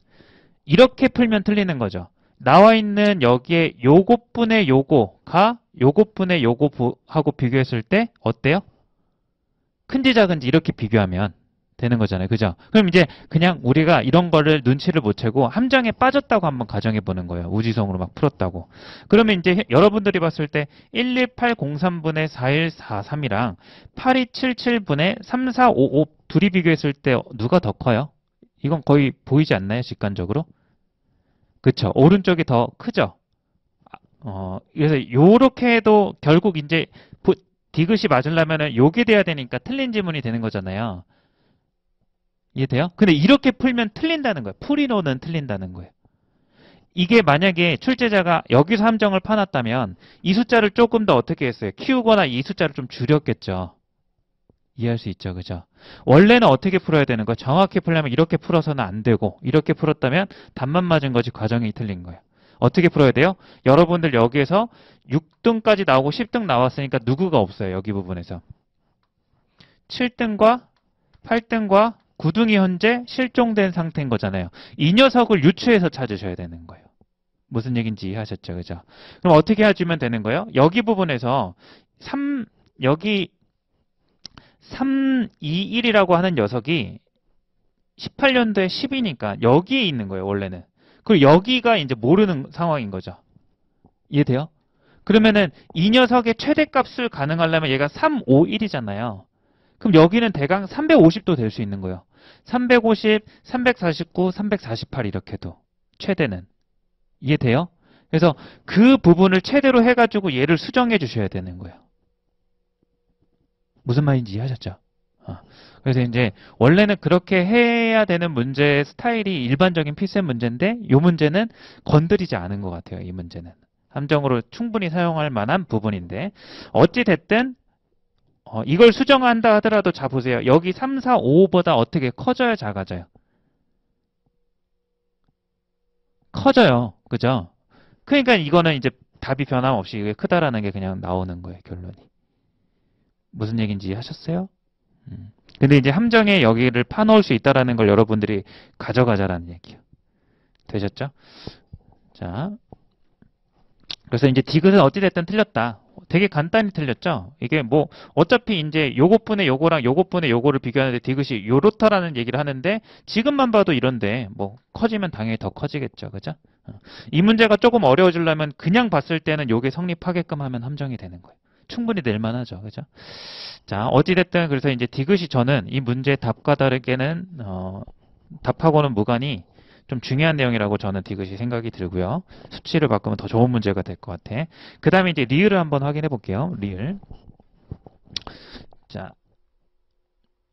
이렇게 풀면 틀리는 거죠. 나와 있는 여기에 요것분의 요거가 요것분의 요거하고 비교했을 때 어때요? 큰지 작은지 이렇게 비교하면 되는 거잖아요. 그죠? 그럼 이제 그냥 우리가 이런 거를 눈치를 못 채고 함정에 빠졌다고 한번 가정해 보는 거예요. 우지성으로 막 풀었다고. 그러면 이제 여러분들이 봤을 때 12803분의 4143이랑 8277분의 3455 둘이 비교했을 때 누가 더 커요? 이건 거의 보이지 않나요? 직관적으로? 그쵸? 오른쪽이 더 크죠? 그래서 요렇게 해도 결국 이제 디귿이 맞으려면은 요게 돼야 되니까 틀린 지문이 되는 거잖아요. 이해돼요? 근데 이렇게 풀면 틀린다는 거예요. 풀이로는 틀린다는 거예요. 이게 만약에 출제자가 여기서 함정을 파놨다면 이 숫자를 조금 더 어떻게 했어요? 키우거나 이 숫자를 좀 줄였겠죠. 이해할 수 있죠. 그죠? 원래는 어떻게 풀어야 되는 거예요? 정확히 풀려면 이렇게 풀어서는 안 되고 이렇게 풀었다면 답만 맞은 거지 과정이 틀린 거예요. 어떻게 풀어야 돼요? 여러분들 여기에서 6등까지 나오고 10등 나왔으니까 누구가 없어요. 여기 부분에서. 7등과 8등과 9등이 현재 실종된 상태인 거잖아요. 이 녀석을 유추해서 찾으셔야 되는 거예요. 무슨 얘기인지 이해하셨죠? 그죠? 그럼 어떻게 해주면 되는 거예요? 여기 부분에서 여기 321이라고 하는 녀석이 18년도에 10이니까 여기에 있는 거예요. 원래는. 그리고 여기가 이제 모르는 상황인 거죠. 이해돼요? 그러면은 이 녀석의 최대값을 가능하려면 얘가 351이잖아요. 그럼 여기는 대강 350도 될 수 있는 거예요. 350, 349, 348 이렇게도 최대는. 이해돼요? 그래서 그 부분을 최대로 해가지고 얘를 수정해 주셔야 되는 거예요. 무슨 말인지 이해하셨죠? 그래서 이제 원래는 그렇게 해야 되는 문제 스타일이 일반적인 필셈 문제인데 이 문제는 건드리지 않은 것 같아요. 이 문제는. 함정으로 충분히 사용할 만한 부분인데 어찌 됐든 이걸 수정한다 하더라도 자 보세요. 여기 3, 4, 5보다 어떻게 커져요? 작아져요? 커져요. 그죠? 그러니까 이거는 이제 답이 변함없이 이게 크다라는 게 그냥 나오는 거예요. 결론이. 무슨 얘기인지 하셨어요? 근데 이제 함정에 여기를 파놓을 수 있다라는 걸 여러분들이 가져가자라는 얘기예요. 되셨죠? 자, 그래서 이제 디귿은 어찌됐든 틀렸다. 되게 간단히 틀렸죠? 이게 뭐, 어차피 이제 요것분의 요거랑 요것분의 요거를 비교하는데 디귿이 요렇다라는 얘기를 하는데, 지금만 봐도 이런데, 뭐, 커지면 당연히 더 커지겠죠. 그죠? 이 문제가 조금 어려워지려면 그냥 봤을 때는 요게 성립하게끔 하면 함정이 되는 거예요. 충분히 낼만하죠. 그죠? 자, 어찌됐든 그래서 이제 디귿이 저는 이 문제의 답과 다르게는, 답하고는 무관히 좀 중요한 내용이라고 저는 디귿이 생각이 들고요. 수치를 바꾸면 더 좋은 문제가 될 것 같아. 그 다음에 이제 리을을 한번 확인해 볼게요. 리을. 자,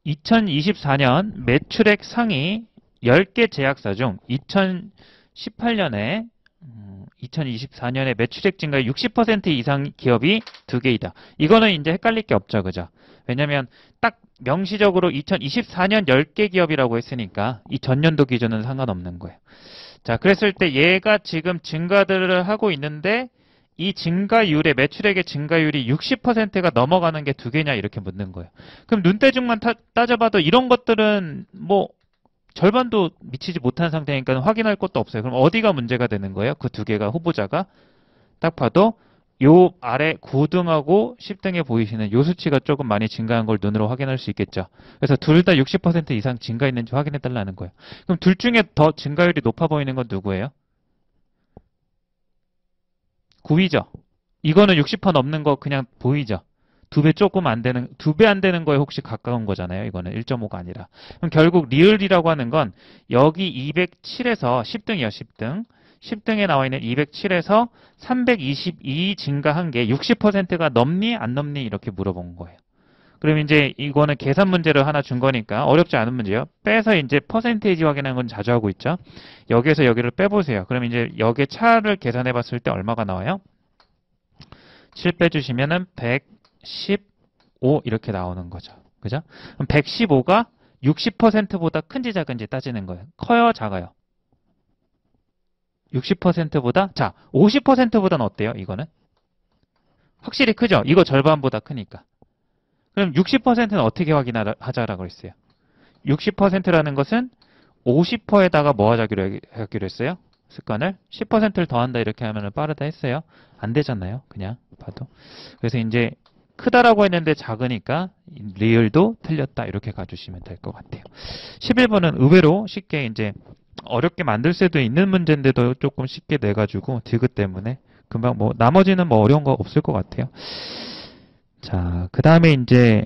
2024년 매출액 상위 10개 제약사 중 2018년에 2024년에 매출액 증가의 60% 이상 기업이 2개이다. 이거는 이제 헷갈릴 게 없죠. 그죠? 왜냐면 딱 명시적으로 2024년 10개 기업이라고 했으니까 이 전년도 기준은 상관없는 거예요. 자, 그랬을 때 얘가 지금 증가들을 하고 있는데 이 증가율의 매출액의 증가율이 60%가 넘어가는 게 2개냐 이렇게 묻는 거예요. 그럼 눈대중만 따져봐도 이런 것들은 뭐 절반도 미치지 못한 상태니까 확인할 것도 없어요. 그럼 어디가 문제가 되는 거예요? 그 2개가 후보자가 딱 봐도 요 아래 9등하고 10등에 보이시는 요 수치가 조금 많이 증가한 걸 눈으로 확인할 수 있겠죠. 그래서 둘 다 60% 이상 증가했는지 확인해 달라는 거예요. 그럼 둘 중에 더 증가율이 높아 보이는 건 누구예요? 9위죠. 이거는 60% 넘는 거 그냥 보이죠. 2배 조금 안 되는, 2배 안 되는 거에 혹시 가까운 거잖아요. 이거는 1.5가 아니라. 그럼 결국 리을이라고 하는 건 여기 207에서 10등이요, 10등. 10등에 나와 있는 207에서 322 증가한 게 60%가 넘니 안 넘니 이렇게 물어본 거예요. 그럼 이제 이거는 계산 문제를 하나 준 거니까 어렵지 않은 문제예요. 빼서 이제 퍼센테이지 확인하는 건 자주 하고 있죠. 여기에서 여기를 빼보세요. 그럼 이제 여기에 차를 계산해 봤을 때 얼마가 나와요? 7 빼주시면은 115 이렇게 나오는 거죠. 그죠? 그럼 115가 60%보다 큰지 작은지 따지는 거예요. 커요, 작아요? 60%보다? 자, 50%보다는 어때요, 이거는? 확실히 크죠? 이거 절반보다 크니까. 그럼 60%는 어떻게 확인하자라고 했어요? 60%라는 것은 50%에다가 뭐 하기로 했어요? 습관을 10%를 더한다 이렇게 하면 빠르다 했어요. 안 되잖아요. 그냥 봐도. 그래서 이제 크다라고 했는데 작으니까 리을도 틀렸다 이렇게 가주시면 될 것 같아요. 11번은 의외로 쉽게 이제 어렵게 만들 수도 있는 문제인데도 조금 쉽게 내가지고 디귿 때문에 금방 뭐 나머지는 뭐 어려운 거 없을 것 같아요. 자, 그 다음에 이제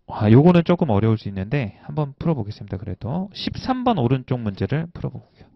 요거는 조금 어려울 수 있는데 한번 풀어보겠습니다. 그래도 13번 오른쪽 문제를 풀어볼게요.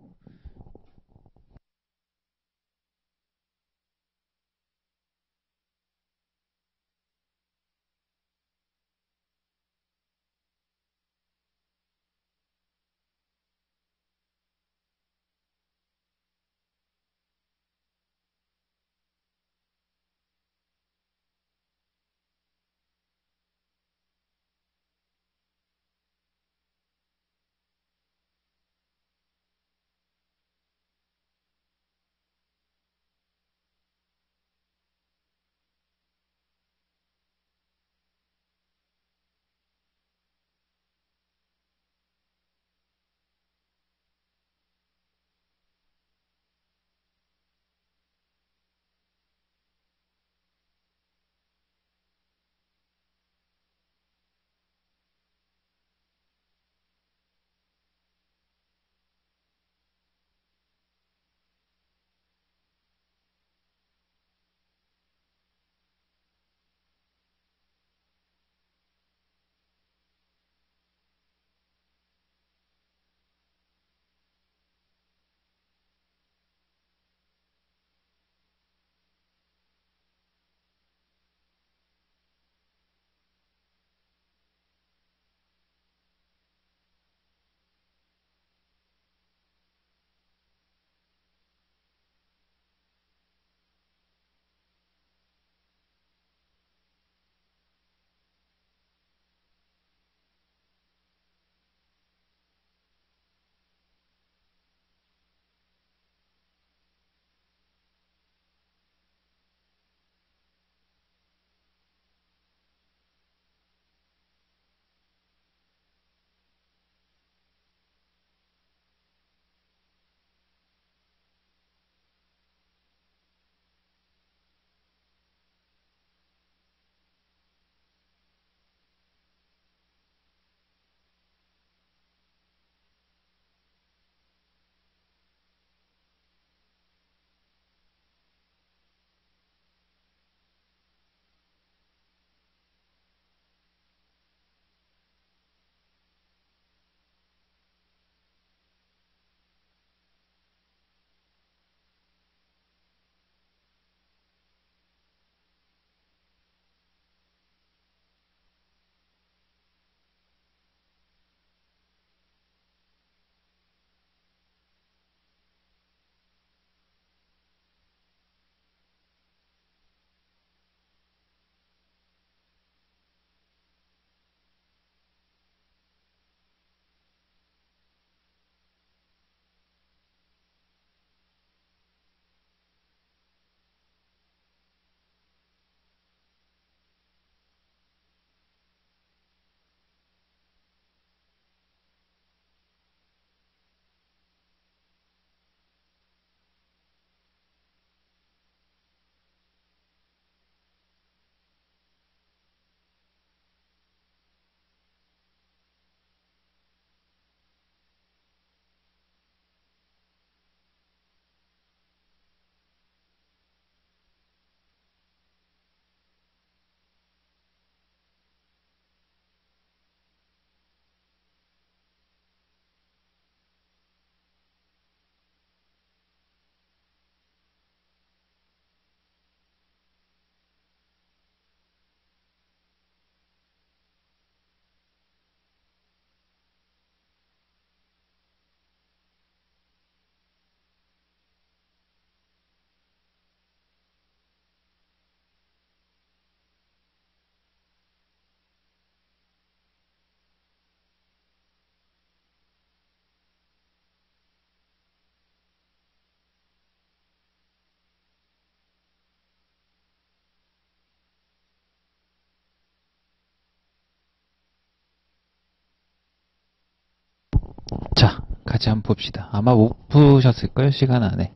같이 한번 봅시다. 아마 못 푸셨을까요? 시간 안에.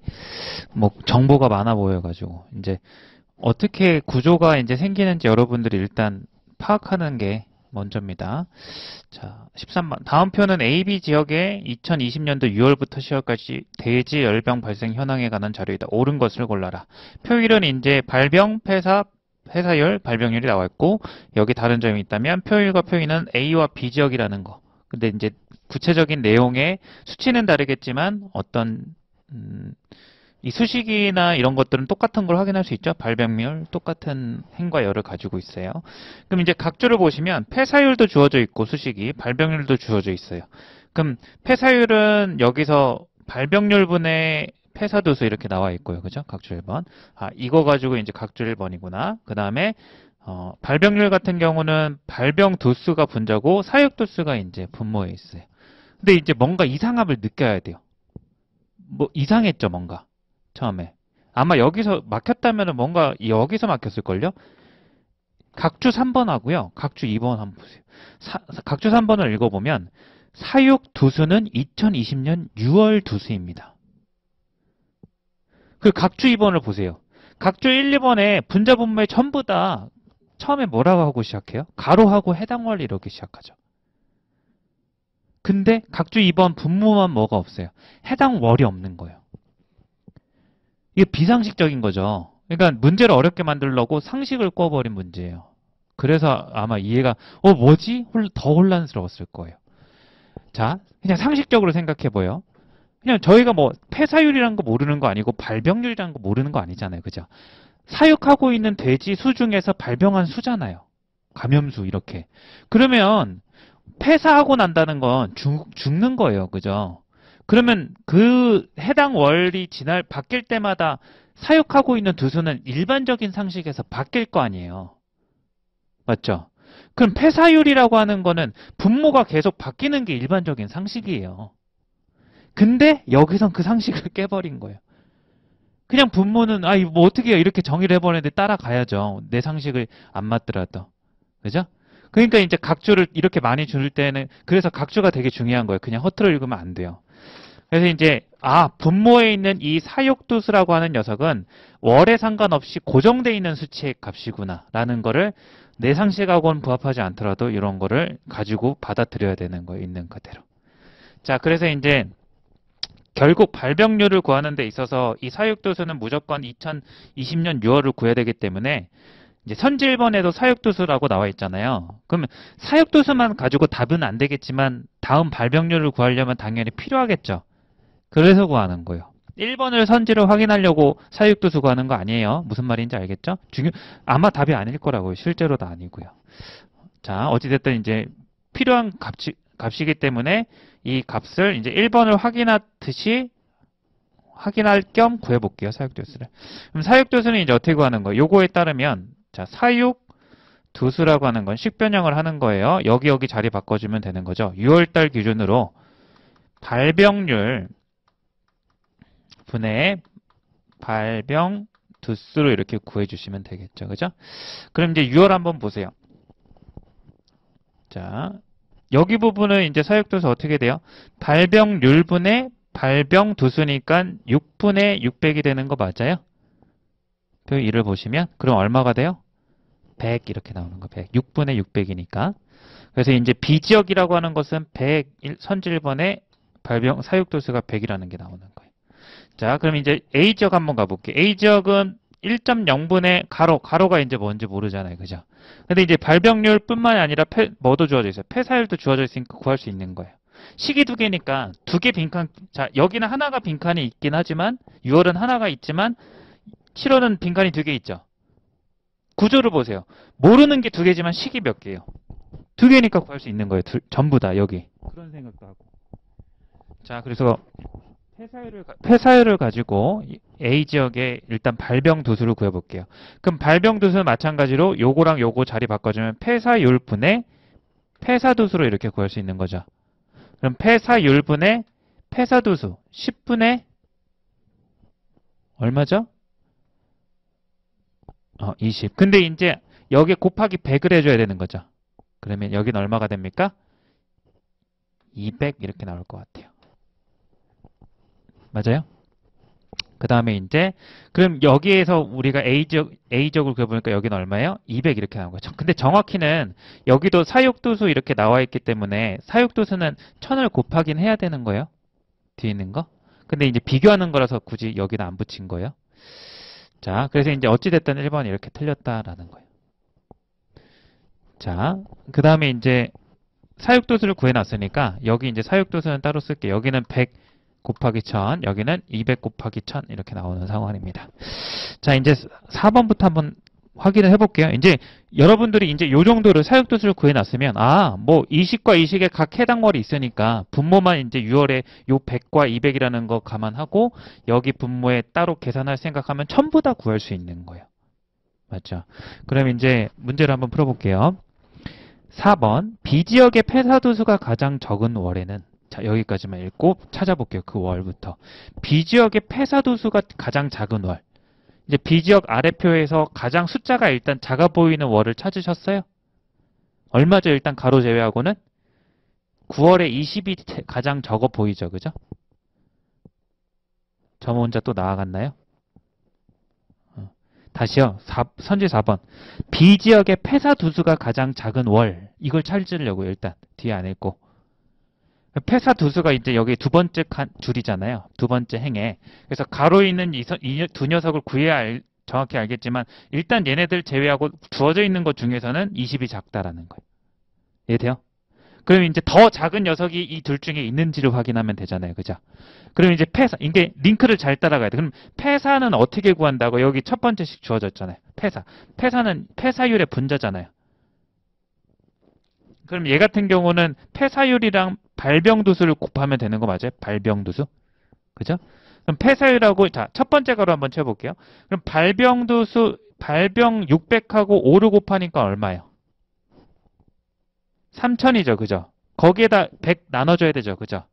뭐 정보가 많아 보여가지고 이제 어떻게 구조가 이제 생기는지 여러분들이 일단 파악하는 게 먼저입니다. 자, 13번. 다음 표는 AB 지역의 2020년도 6월부터 10월까지 대지 열병 발생 현황에 관한 자료이다. 옳은 것을 골라라. 표일은 이제 발병, 폐사율, 발병률이 나와 있고 여기 다른 점이 있다면 표일과 표인은 A와 B 지역이라는 거. 근데 이제 구체적인 내용의 수치는 다르겠지만 어떤 이 수식이나 이런 것들은 똑같은 걸 확인할 수 있죠. 발병률, 똑같은 행과 열을 가지고 있어요. 그럼 이제 각조를 보시면 폐사율도 주어져 있고 수식이, 발병률도 주어져 있어요. 그럼 폐사율은 여기서 발병률분의 폐사도수 이렇게 나와 있고요. 그죠? 각조 1번. 아, 이거 가지고 이제 각조 1번이구나. 그 다음에 발병률 같은 경우는 발병 도수가 분자고 사육 도수가 이제 분모에 있어요. 근데 이제 뭔가 이상함을 느껴야 돼요. 뭐 이상했죠, 뭔가. 처음에. 아마 여기서 막혔다면 뭔가 여기서 막혔을걸요? 각주 3번 하고요. 각주 2번 한번 보세요. 각주 3번을 읽어보면 사육 두수는 2020년 6월 두수입니다. 그 각주 2번을 보세요. 각주 1, 2번에 분자 분모에 전부 다 처음에 뭐라고 하고 시작해요? 가로하고 해당월 이렇게 시작하죠. 근데 각주 2번 분모만 뭐가 없어요? 해당월이 없는 거예요. 이게 비상식적인 거죠. 그러니까 문제를 어렵게 만들려고 상식을 꿔버린 문제예요. 그래서 아마 이해가 뭐지? 더 혼란스러웠을 거예요. 자, 그냥 상식적으로 생각해봐요. 그냥 저희가 뭐 폐사율이라는 거 모르는 거 아니고 발병률이라는 거 모르는 거 아니잖아요. 그죠? 사육하고 있는 돼지 수 중에서 발병한 수잖아요. 감염수 이렇게. 그러면 폐사하고 난다는 건 죽는 거예요. 그죠? 그러면 그 해당 월이 바뀔 때마다 사육하고 있는 두수는 일반적인 상식에서 바뀔 거 아니에요. 맞죠? 그럼 폐사율이라고 하는 거는 분모가 계속 바뀌는 게 일반적인 상식이에요. 근데 여기선 그 상식을 깨버린 거예요. 그냥 분모는 뭐 어떻게 해요? 이렇게 정의를 해버리는데 따라가야죠. 내 상식을 안 맞더라도. 그죠? 그러니까 이제 각주를 이렇게 많이 줄 때는 그래서 각주가 되게 중요한 거예요. 그냥 허투루 읽으면 안 돼요. 그래서 이제 분모에 있는 이 사육도수라고 하는 녀석은 월에 상관없이 고정되어 있는 수치의 값이구나 라는 거를 내 상식하고는 부합하지 않더라도 이런 거를 가지고 받아들여야 되는 거예요. 있는 그대로. 자, 그래서 이제 결국 발병률을 구하는 데 있어서 이 사육도수는 무조건 2020년 6월을 구해야 되기 때문에 이제 선지 1번에도 사육도수라고 나와 있잖아요. 그러면 사육도수만 가지고 답은 안 되겠지만 다음 발병률을 구하려면 당연히 필요하겠죠. 그래서 구하는 거예요. 1번을 선지를 확인하려고 사육도수 구하는 거 아니에요. 무슨 말인지 알겠죠? 아마 답이 아닐 거라고요. 실제로도 아니고요. 자, 어찌됐든 이제 필요한 값이기 때문에 이 값을 이제 1번을 확인하듯이 확인할 겸 구해볼게요. 사육도수를. 그럼 사육도수는 이제 어떻게 구하는 거예요? 요거에 따르면 자, 사육도수라고 하는 건 식변형을 하는 거예요. 여기 자리 바꿔주면 되는 거죠. 6월달 기준으로 발병률 분의 발병 두수로 이렇게 구해주시면 되겠죠. 그죠? 그럼 이제 6월 한번 보세요. 자, 여기 부분은 이제 사육도수 어떻게 돼요? 발병률 분의 발병 두수니까 6분의 600이 되는 거 맞아요? 표 1을 보시면 그럼 얼마가 돼요? 100 이렇게 나오는 거 100. 6분의 600이니까. 그래서 이제 B지역이라고 하는 것은 100 선지 1번에 발병 사육도수가 100이라는 게 나오는 거예요. 자, 그럼 이제 A지역 한번 가볼게요. A지역은 1.0분의 가로가 이제 뭔지 모르잖아요. 그죠? 근데 이제 발병률 뿐만이 아니라 뭐도 주어져 있어요. 폐사율도 주어져 있으니까 구할 수 있는 거예요. 식이 두 개니까 두 개 빈칸, 자, 여기는 하나가 빈칸이 있긴 하지만 6월은 하나가 있지만 7월은 빈칸이 두 개 있죠. 구조를 보세요. 모르는 게 두 개지만 식이 몇 개예요? 두 개니까 구할 수 있는 거예요. 전부 다 여기. 그런 생각도 하고. 자, 그래서 폐사율을 가지고 A지역에 일단 발병 도수를 구해볼게요. 그럼 발병 도수는 마찬가지로 요거랑 요거 자리 바꿔주면 폐사율 분의 폐사도수로 이렇게 구할 수 있는 거죠. 그럼 폐사율 분의 폐사도수 10분의 얼마죠? 20. 근데 이제 여기에 곱하기 100을 해줘야 되는 거죠. 그러면 여기는 얼마가 됩니까? 200 이렇게 나올 것 같아요. 맞아요? 그 다음에 이제, 그럼 여기에서 우리가 A적으로 그려보니까 여기는 얼마예요? 200 이렇게 나온 거죠. 근데 정확히는 여기도 사육도수 이렇게 나와 있기 때문에 사육도수는 1000을 곱하긴 해야 되는 거예요. 뒤에 있는 거. 근데 이제 비교하는 거라서 굳이 여기는 안 붙인 거예요. 자, 그래서 이제 어찌됐든 1번이 이렇게 틀렸다라는 거예요. 자, 그 다음에 이제 사육도수를 구해놨으니까 여기 이제 사육도수는 따로 쓸게요. 여기는 100 곱하기 1000, 여기는 200 곱하기 1000 이렇게 나오는 상황입니다. 자, 이제 4번부터 한번 확인을 해볼게요. 이제 여러분들이 이제 요 정도를 사육도수를 구해놨으면 뭐 이식과 이식의 각 해당월이 있으니까 분모만 이제 6월에 요 100과 200이라는 거 감안하고 여기 분모에 따로 계산할 생각하면 전부 다 구할 수 있는 거예요. 맞죠? 그럼 이제 문제를 한번 풀어볼게요. 4번 B지역의 폐사도수가 가장 적은 월에는 자 여기까지만 읽고 찾아볼게요. 그 월부터 B지역의 폐사도수가 가장 작은 월 이제 B지역 아래표에서 가장 숫자가 일단 작아 보이는 월을 찾으셨어요? 얼마죠? 일단 가로 제외하고는 9월에 20이 가장 적어 보이죠. 그죠? 점 혼자 또 나아갔나요? 다시요. 선지 4번. B지역의 폐사두수가 가장 작은 월. 이걸 찾으려고 일단 뒤에 안 읽고. 폐사두수가 이제 여기 두 번째 줄이잖아요. 두 번째 행에. 그래서 가로 있는 이 두 녀석을 구해야 정확히 알겠지만 일단 얘네들 제외하고 주어져 있는 것 중에서는 20이 작다라는 거예요. 이해돼요? 그럼 이제 더 작은 녀석이 이 둘 중에 있는지를 확인하면 되잖아요. 그죠? 그럼 이제 폐사, 이게 링크를 잘 따라가야 돼. 그럼 폐사는 어떻게 구한다고? 여기 첫 번째씩 주어졌잖아요. 폐사. 폐사는 폐사율의 분자잖아요. 그럼 얘 같은 경우는 폐사율이랑 발병도수를 곱하면 되는 거 맞아요? 발병도수. 그죠? 그럼 폐사율하고, 자, 첫 번째 가로 한번 쳐볼게요. 그럼 발병도수, 발병 600하고 5를 곱하니까 얼마예요? 3000이죠. 그죠? 거기에다 100 나눠줘야 되죠. 그죠?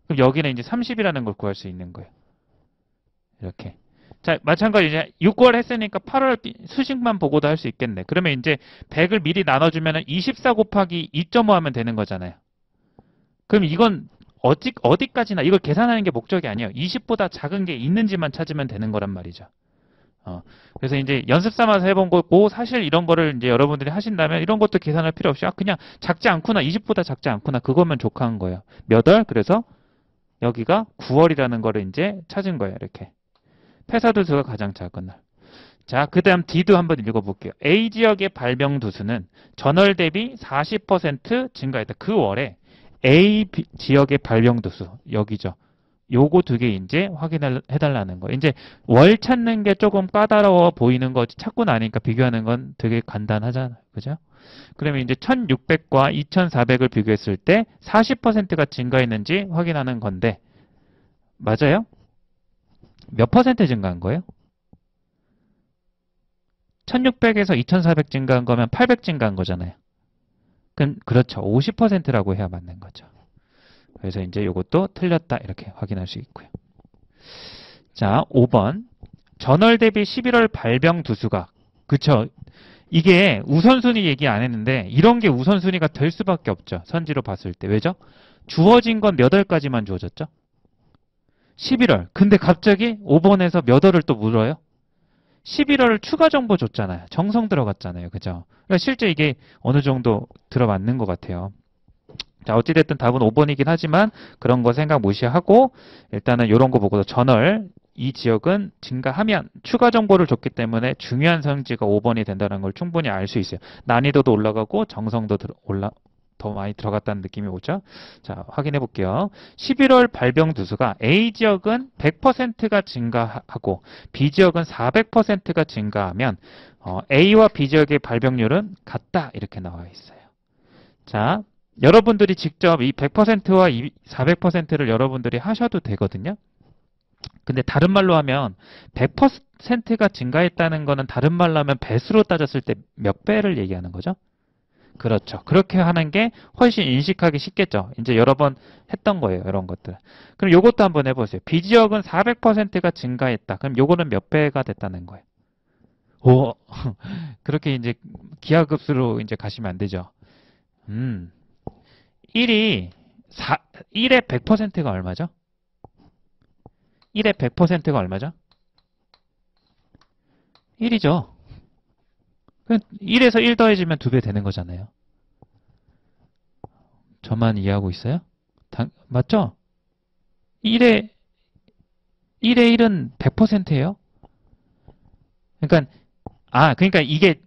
그럼 여기는 이제 30이라는 걸 구할 수 있는 거예요. 이렇게. 자, 마찬가지 이제 6월 했으니까 8월 수식만 보고도 할 수 있겠네. 그러면 이제 100을 미리 나눠주면 24 곱하기 2.5 하면 되는 거잖아요. 그럼 이건 어디까지나 이걸 계산하는 게 목적이 아니에요. 20보다 작은 게 있는지만 찾으면 되는 거란 말이죠. 그래서 이제 연습 삼아서 해본 거고 사실 이런 거를 이제 여러분들이 하신다면 이런 것도 계산할 필요 없이 그냥 작지 않구나 20보다 작지 않구나 그거면 족한 거예요. 몇 월? 그래서 여기가 9월이라는 거를 이제 찾은 거예요. 이렇게 폐사도수가 가장 작은 날. 자, 그 다음 D도 한번 읽어볼게요. A 지역의 발병 도수는 전월 대비 40% 증가했다. 그 월에 A 지역의 발병 도수 여기죠. 요거 두 개 이제 확인해달라는 거. 이제 월 찾는 게 조금 까다로워 보이는 거지 찾고 나니까 비교하는 건 되게 간단하잖아요. 그죠? 그러면 이제 1600과 2400을 비교했을 때 40%가 증가했는지 확인하는 건데 맞아요? 몇 퍼센트 증가한 거예요? 1600에서 2400 증가한 거면 800 증가한 거잖아요. 그럼 그렇죠. 50%라고 해야 맞는 거죠. 그래서 이제 이것도 틀렸다 이렇게 확인할 수 있고요. 자, 5번. 전월 대비 11월 발병 두수가 그쵸. 이게 우선순위 얘기 안 했는데 이런 게 우선순위가 될 수밖에 없죠. 선지로 봤을 때. 왜죠? 주어진 건 몇 월까지만 주어졌죠? 11월. 근데 갑자기 5번에서 몇 월을 또 물어요? 11월 추가 정보 줬잖아요. 정성 들어갔잖아요. 그죠? 그러니까 실제 이게 어느 정도 들어맞는 것 같아요. 자, 어찌됐든 답은 5번이긴 하지만 그런 거 생각 무시하고 일단은 이런 거 보고서 전월 이 지역은 증가하면 추가 정보를 줬기 때문에 중요한 성지가 5번이 된다는 걸 충분히 알 수 있어요. 난이도도 올라가고 정성도 더 많이 들어갔다는 느낌이 오죠. 자, 확인해 볼게요. 11월 발병 두수가 A 지역은 100%가 증가하고 B 지역은 400%가 증가하면 A와 B 지역의 발병률은 같다 이렇게 나와 있어요. 자, 여러분들이 직접 이 100%와 400%를 여러분들이 하셔도 되거든요. 근데 다른 말로 하면 100%가 증가했다는 거는 다른 말로 하면 배수로 따졌을 때 몇 배를 얘기하는 거죠? 그렇죠. 그렇게 하는 게 훨씬 인식하기 쉽겠죠. 이제 여러 번 했던 거예요. 이런 것들. 그럼 요것도 한번 해보세요. B지역은 400%가 증가했다. 그럼 요거는 몇 배가 됐다는 거예요? 오, 그렇게 이제 기하급수로 이제 가시면 안 되죠. 1에 100%가 얼마죠? 1의 100%가 얼마죠? 1이죠. 1에서 1 더해지면 2배 되는 거잖아요. 저만 이해하고 있어요? 맞죠? 1의 1은 100%예요. 그러니까 이게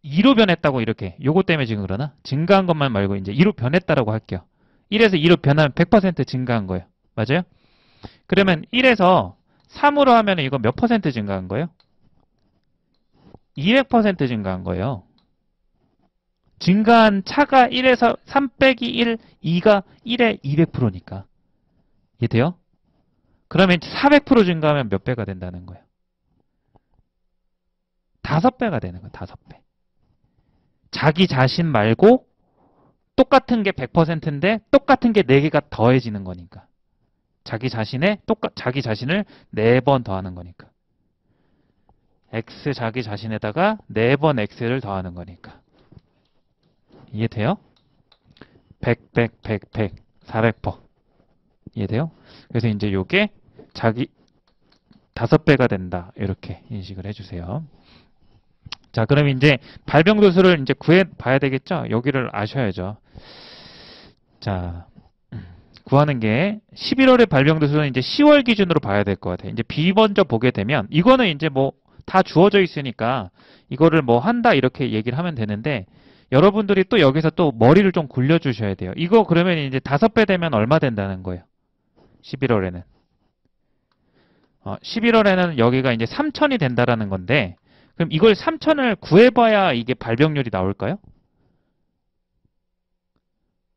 2로 변했다고 이렇게. 요거 때문에 지금 그러나? 증가한 것만 말고 이제 2로 변했다라고 할게요. 1에서 2로 변하면 100% 증가한 거예요. 맞아요? 그러면 1에서 3으로 하면 이거 몇 퍼센트 증가한 거예요? 200% 증가한 거예요. 증가한 차가 1에서 3 빼기 1, 2가 1에 200%니까. 이해돼요? 그러면 400% 증가하면 몇 배가 된다는 거예요? 5배가 되는 거예요. 5배. 자기 자신 말고 똑같은 게 100%인데 똑같은 게 4개가 더해지는 거니까. 자기 자신을 4번 더하는 거니까. X 자기 자신에다가 4번 X를 더하는 거니까. 이해돼요? 100, 400%. 이해돼요? 그래서 이제 요게 자기 5배가 된다. 이렇게 인식을 해주세요. 자, 그럼 이제 발병도수를 이제 구해봐야 되겠죠? 여기를 아셔야죠. 자, 구하는 게 11월의 발병도수는 이제 10월 기준으로 봐야 될 것 같아요. 이제 B 먼저 보게 되면 이거는 이제 뭐 다 주어져 있으니까 이거를 뭐 한다 이렇게 얘기를 하면 되는데 여러분들이 또 여기서 또 머리를 좀 굴려주셔야 돼요. 이거 그러면 이제 5배 되면 얼마 된다는 거예요? 11월에는. 11월에는 여기가 이제 3,000이 된다라는 건데 그럼 이걸 3,000을 구해봐야 이게 발병률이 나올까요?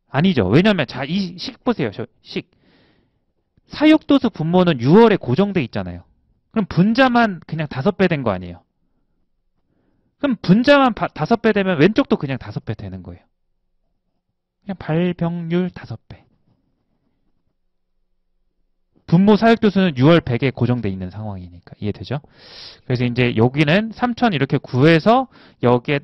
아니죠. 왜냐면 자, 이 식 보세요. 식. 사육도수 분모는 6월에 고정돼 있잖아요. 그럼 분자만 그냥 5배 된 거 아니에요? 그럼 분자만 5배 되면 왼쪽도 그냥 5배 되는 거예요. 그냥 발병률 5배. 분모 사육도수는 6월 100에 고정돼 있는 상황이니까. 이해되죠? 그래서 이제 여기는 3,000 이렇게 구해서 여기에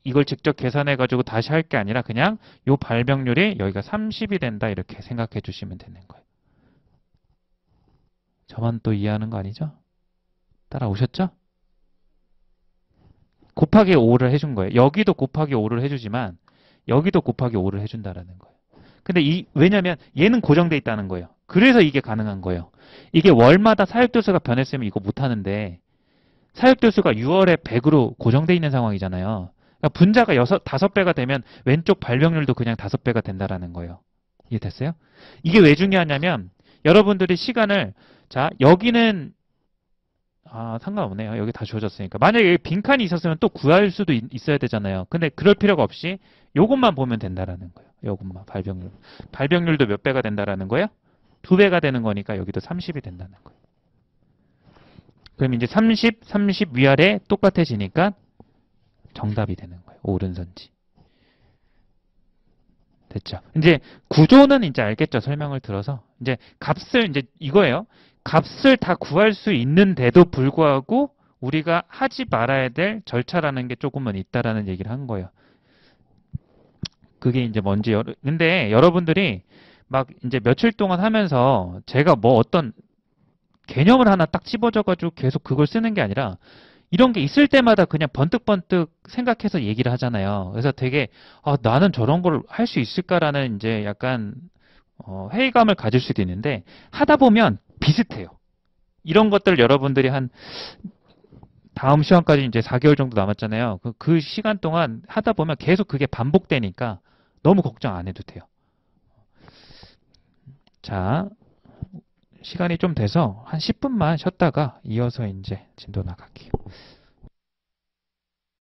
이걸 직접 계산해가지고 다시 할 게 아니라 그냥 요 발병률이 여기가 30이 된다 이렇게 생각해 주시면 되는 거예요. 저만 또 이해하는 거 아니죠? 따라오셨죠? 곱하기 5를 해준 거예요. 여기도 곱하기 5를 해주지만 여기도 곱하기 5를 해준다라는 거예요. 근데 왜냐면 얘는 고정돼 있다는 거예요. 그래서 이게 가능한 거예요. 이게 월마다 사육도수가 변했으면 이거 못하는데 사육도수가 6월에 100으로 고정돼 있는 상황이잖아요. 그러니까 분자가 5배가 되면 왼쪽 발병률도 그냥 5배가 된다라는 거예요. 이해됐어요? 이게 왜 중요하냐면 여러분들이 시간을 자 여기는 상관없네요. 여기 다 주어졌으니까. 만약에 여기 빈칸이 있었으면 또 구할 수도 있어야 되잖아요. 근데 그럴 필요가 없이 요것만 보면 된다라는 거예요. 요것만 발병률. 발병률도 몇 배가 된다라는 거예요? 2배가 되는 거니까 여기도 30이 된다는 거예요. 그럼 이제 30 위아래 똑같아지니까 정답이 되는 거예요. 오른선지. 됐죠? 이제 구조는 이제 알겠죠? 설명을 들어서. 이제 값을 이제 이거예요. 값을 다 구할 수 있는데도 불구하고 우리가 하지 말아야 될 절차라는 게 조금은 있다라는 얘기를 한 거예요. 그게 이제 뭔지 근데 여러분들이 막 이제 며칠 동안 하면서 제가 뭐 어떤 개념을 하나 딱 집어줘가지고 계속 그걸 쓰는 게 아니라 이런 게 있을 때마다 그냥 번뜩번뜩 생각해서 얘기를 하잖아요. 그래서 되게 나는 저런 걸 할 수 있을까라는 이제 약간 회의감을 가질 수도 있는데 하다 보면 비슷해요. 이런 것들 여러분들이 한 다음 시간까지 이제 4개월 정도 남았잖아요. 그 시간 동안 하다 보면 계속 그게 반복되니까 너무 걱정 안 해도 돼요. 자, 시간이 좀 돼서 한 10분만 쉬었다가 이어서 이제 진도 나갈게요.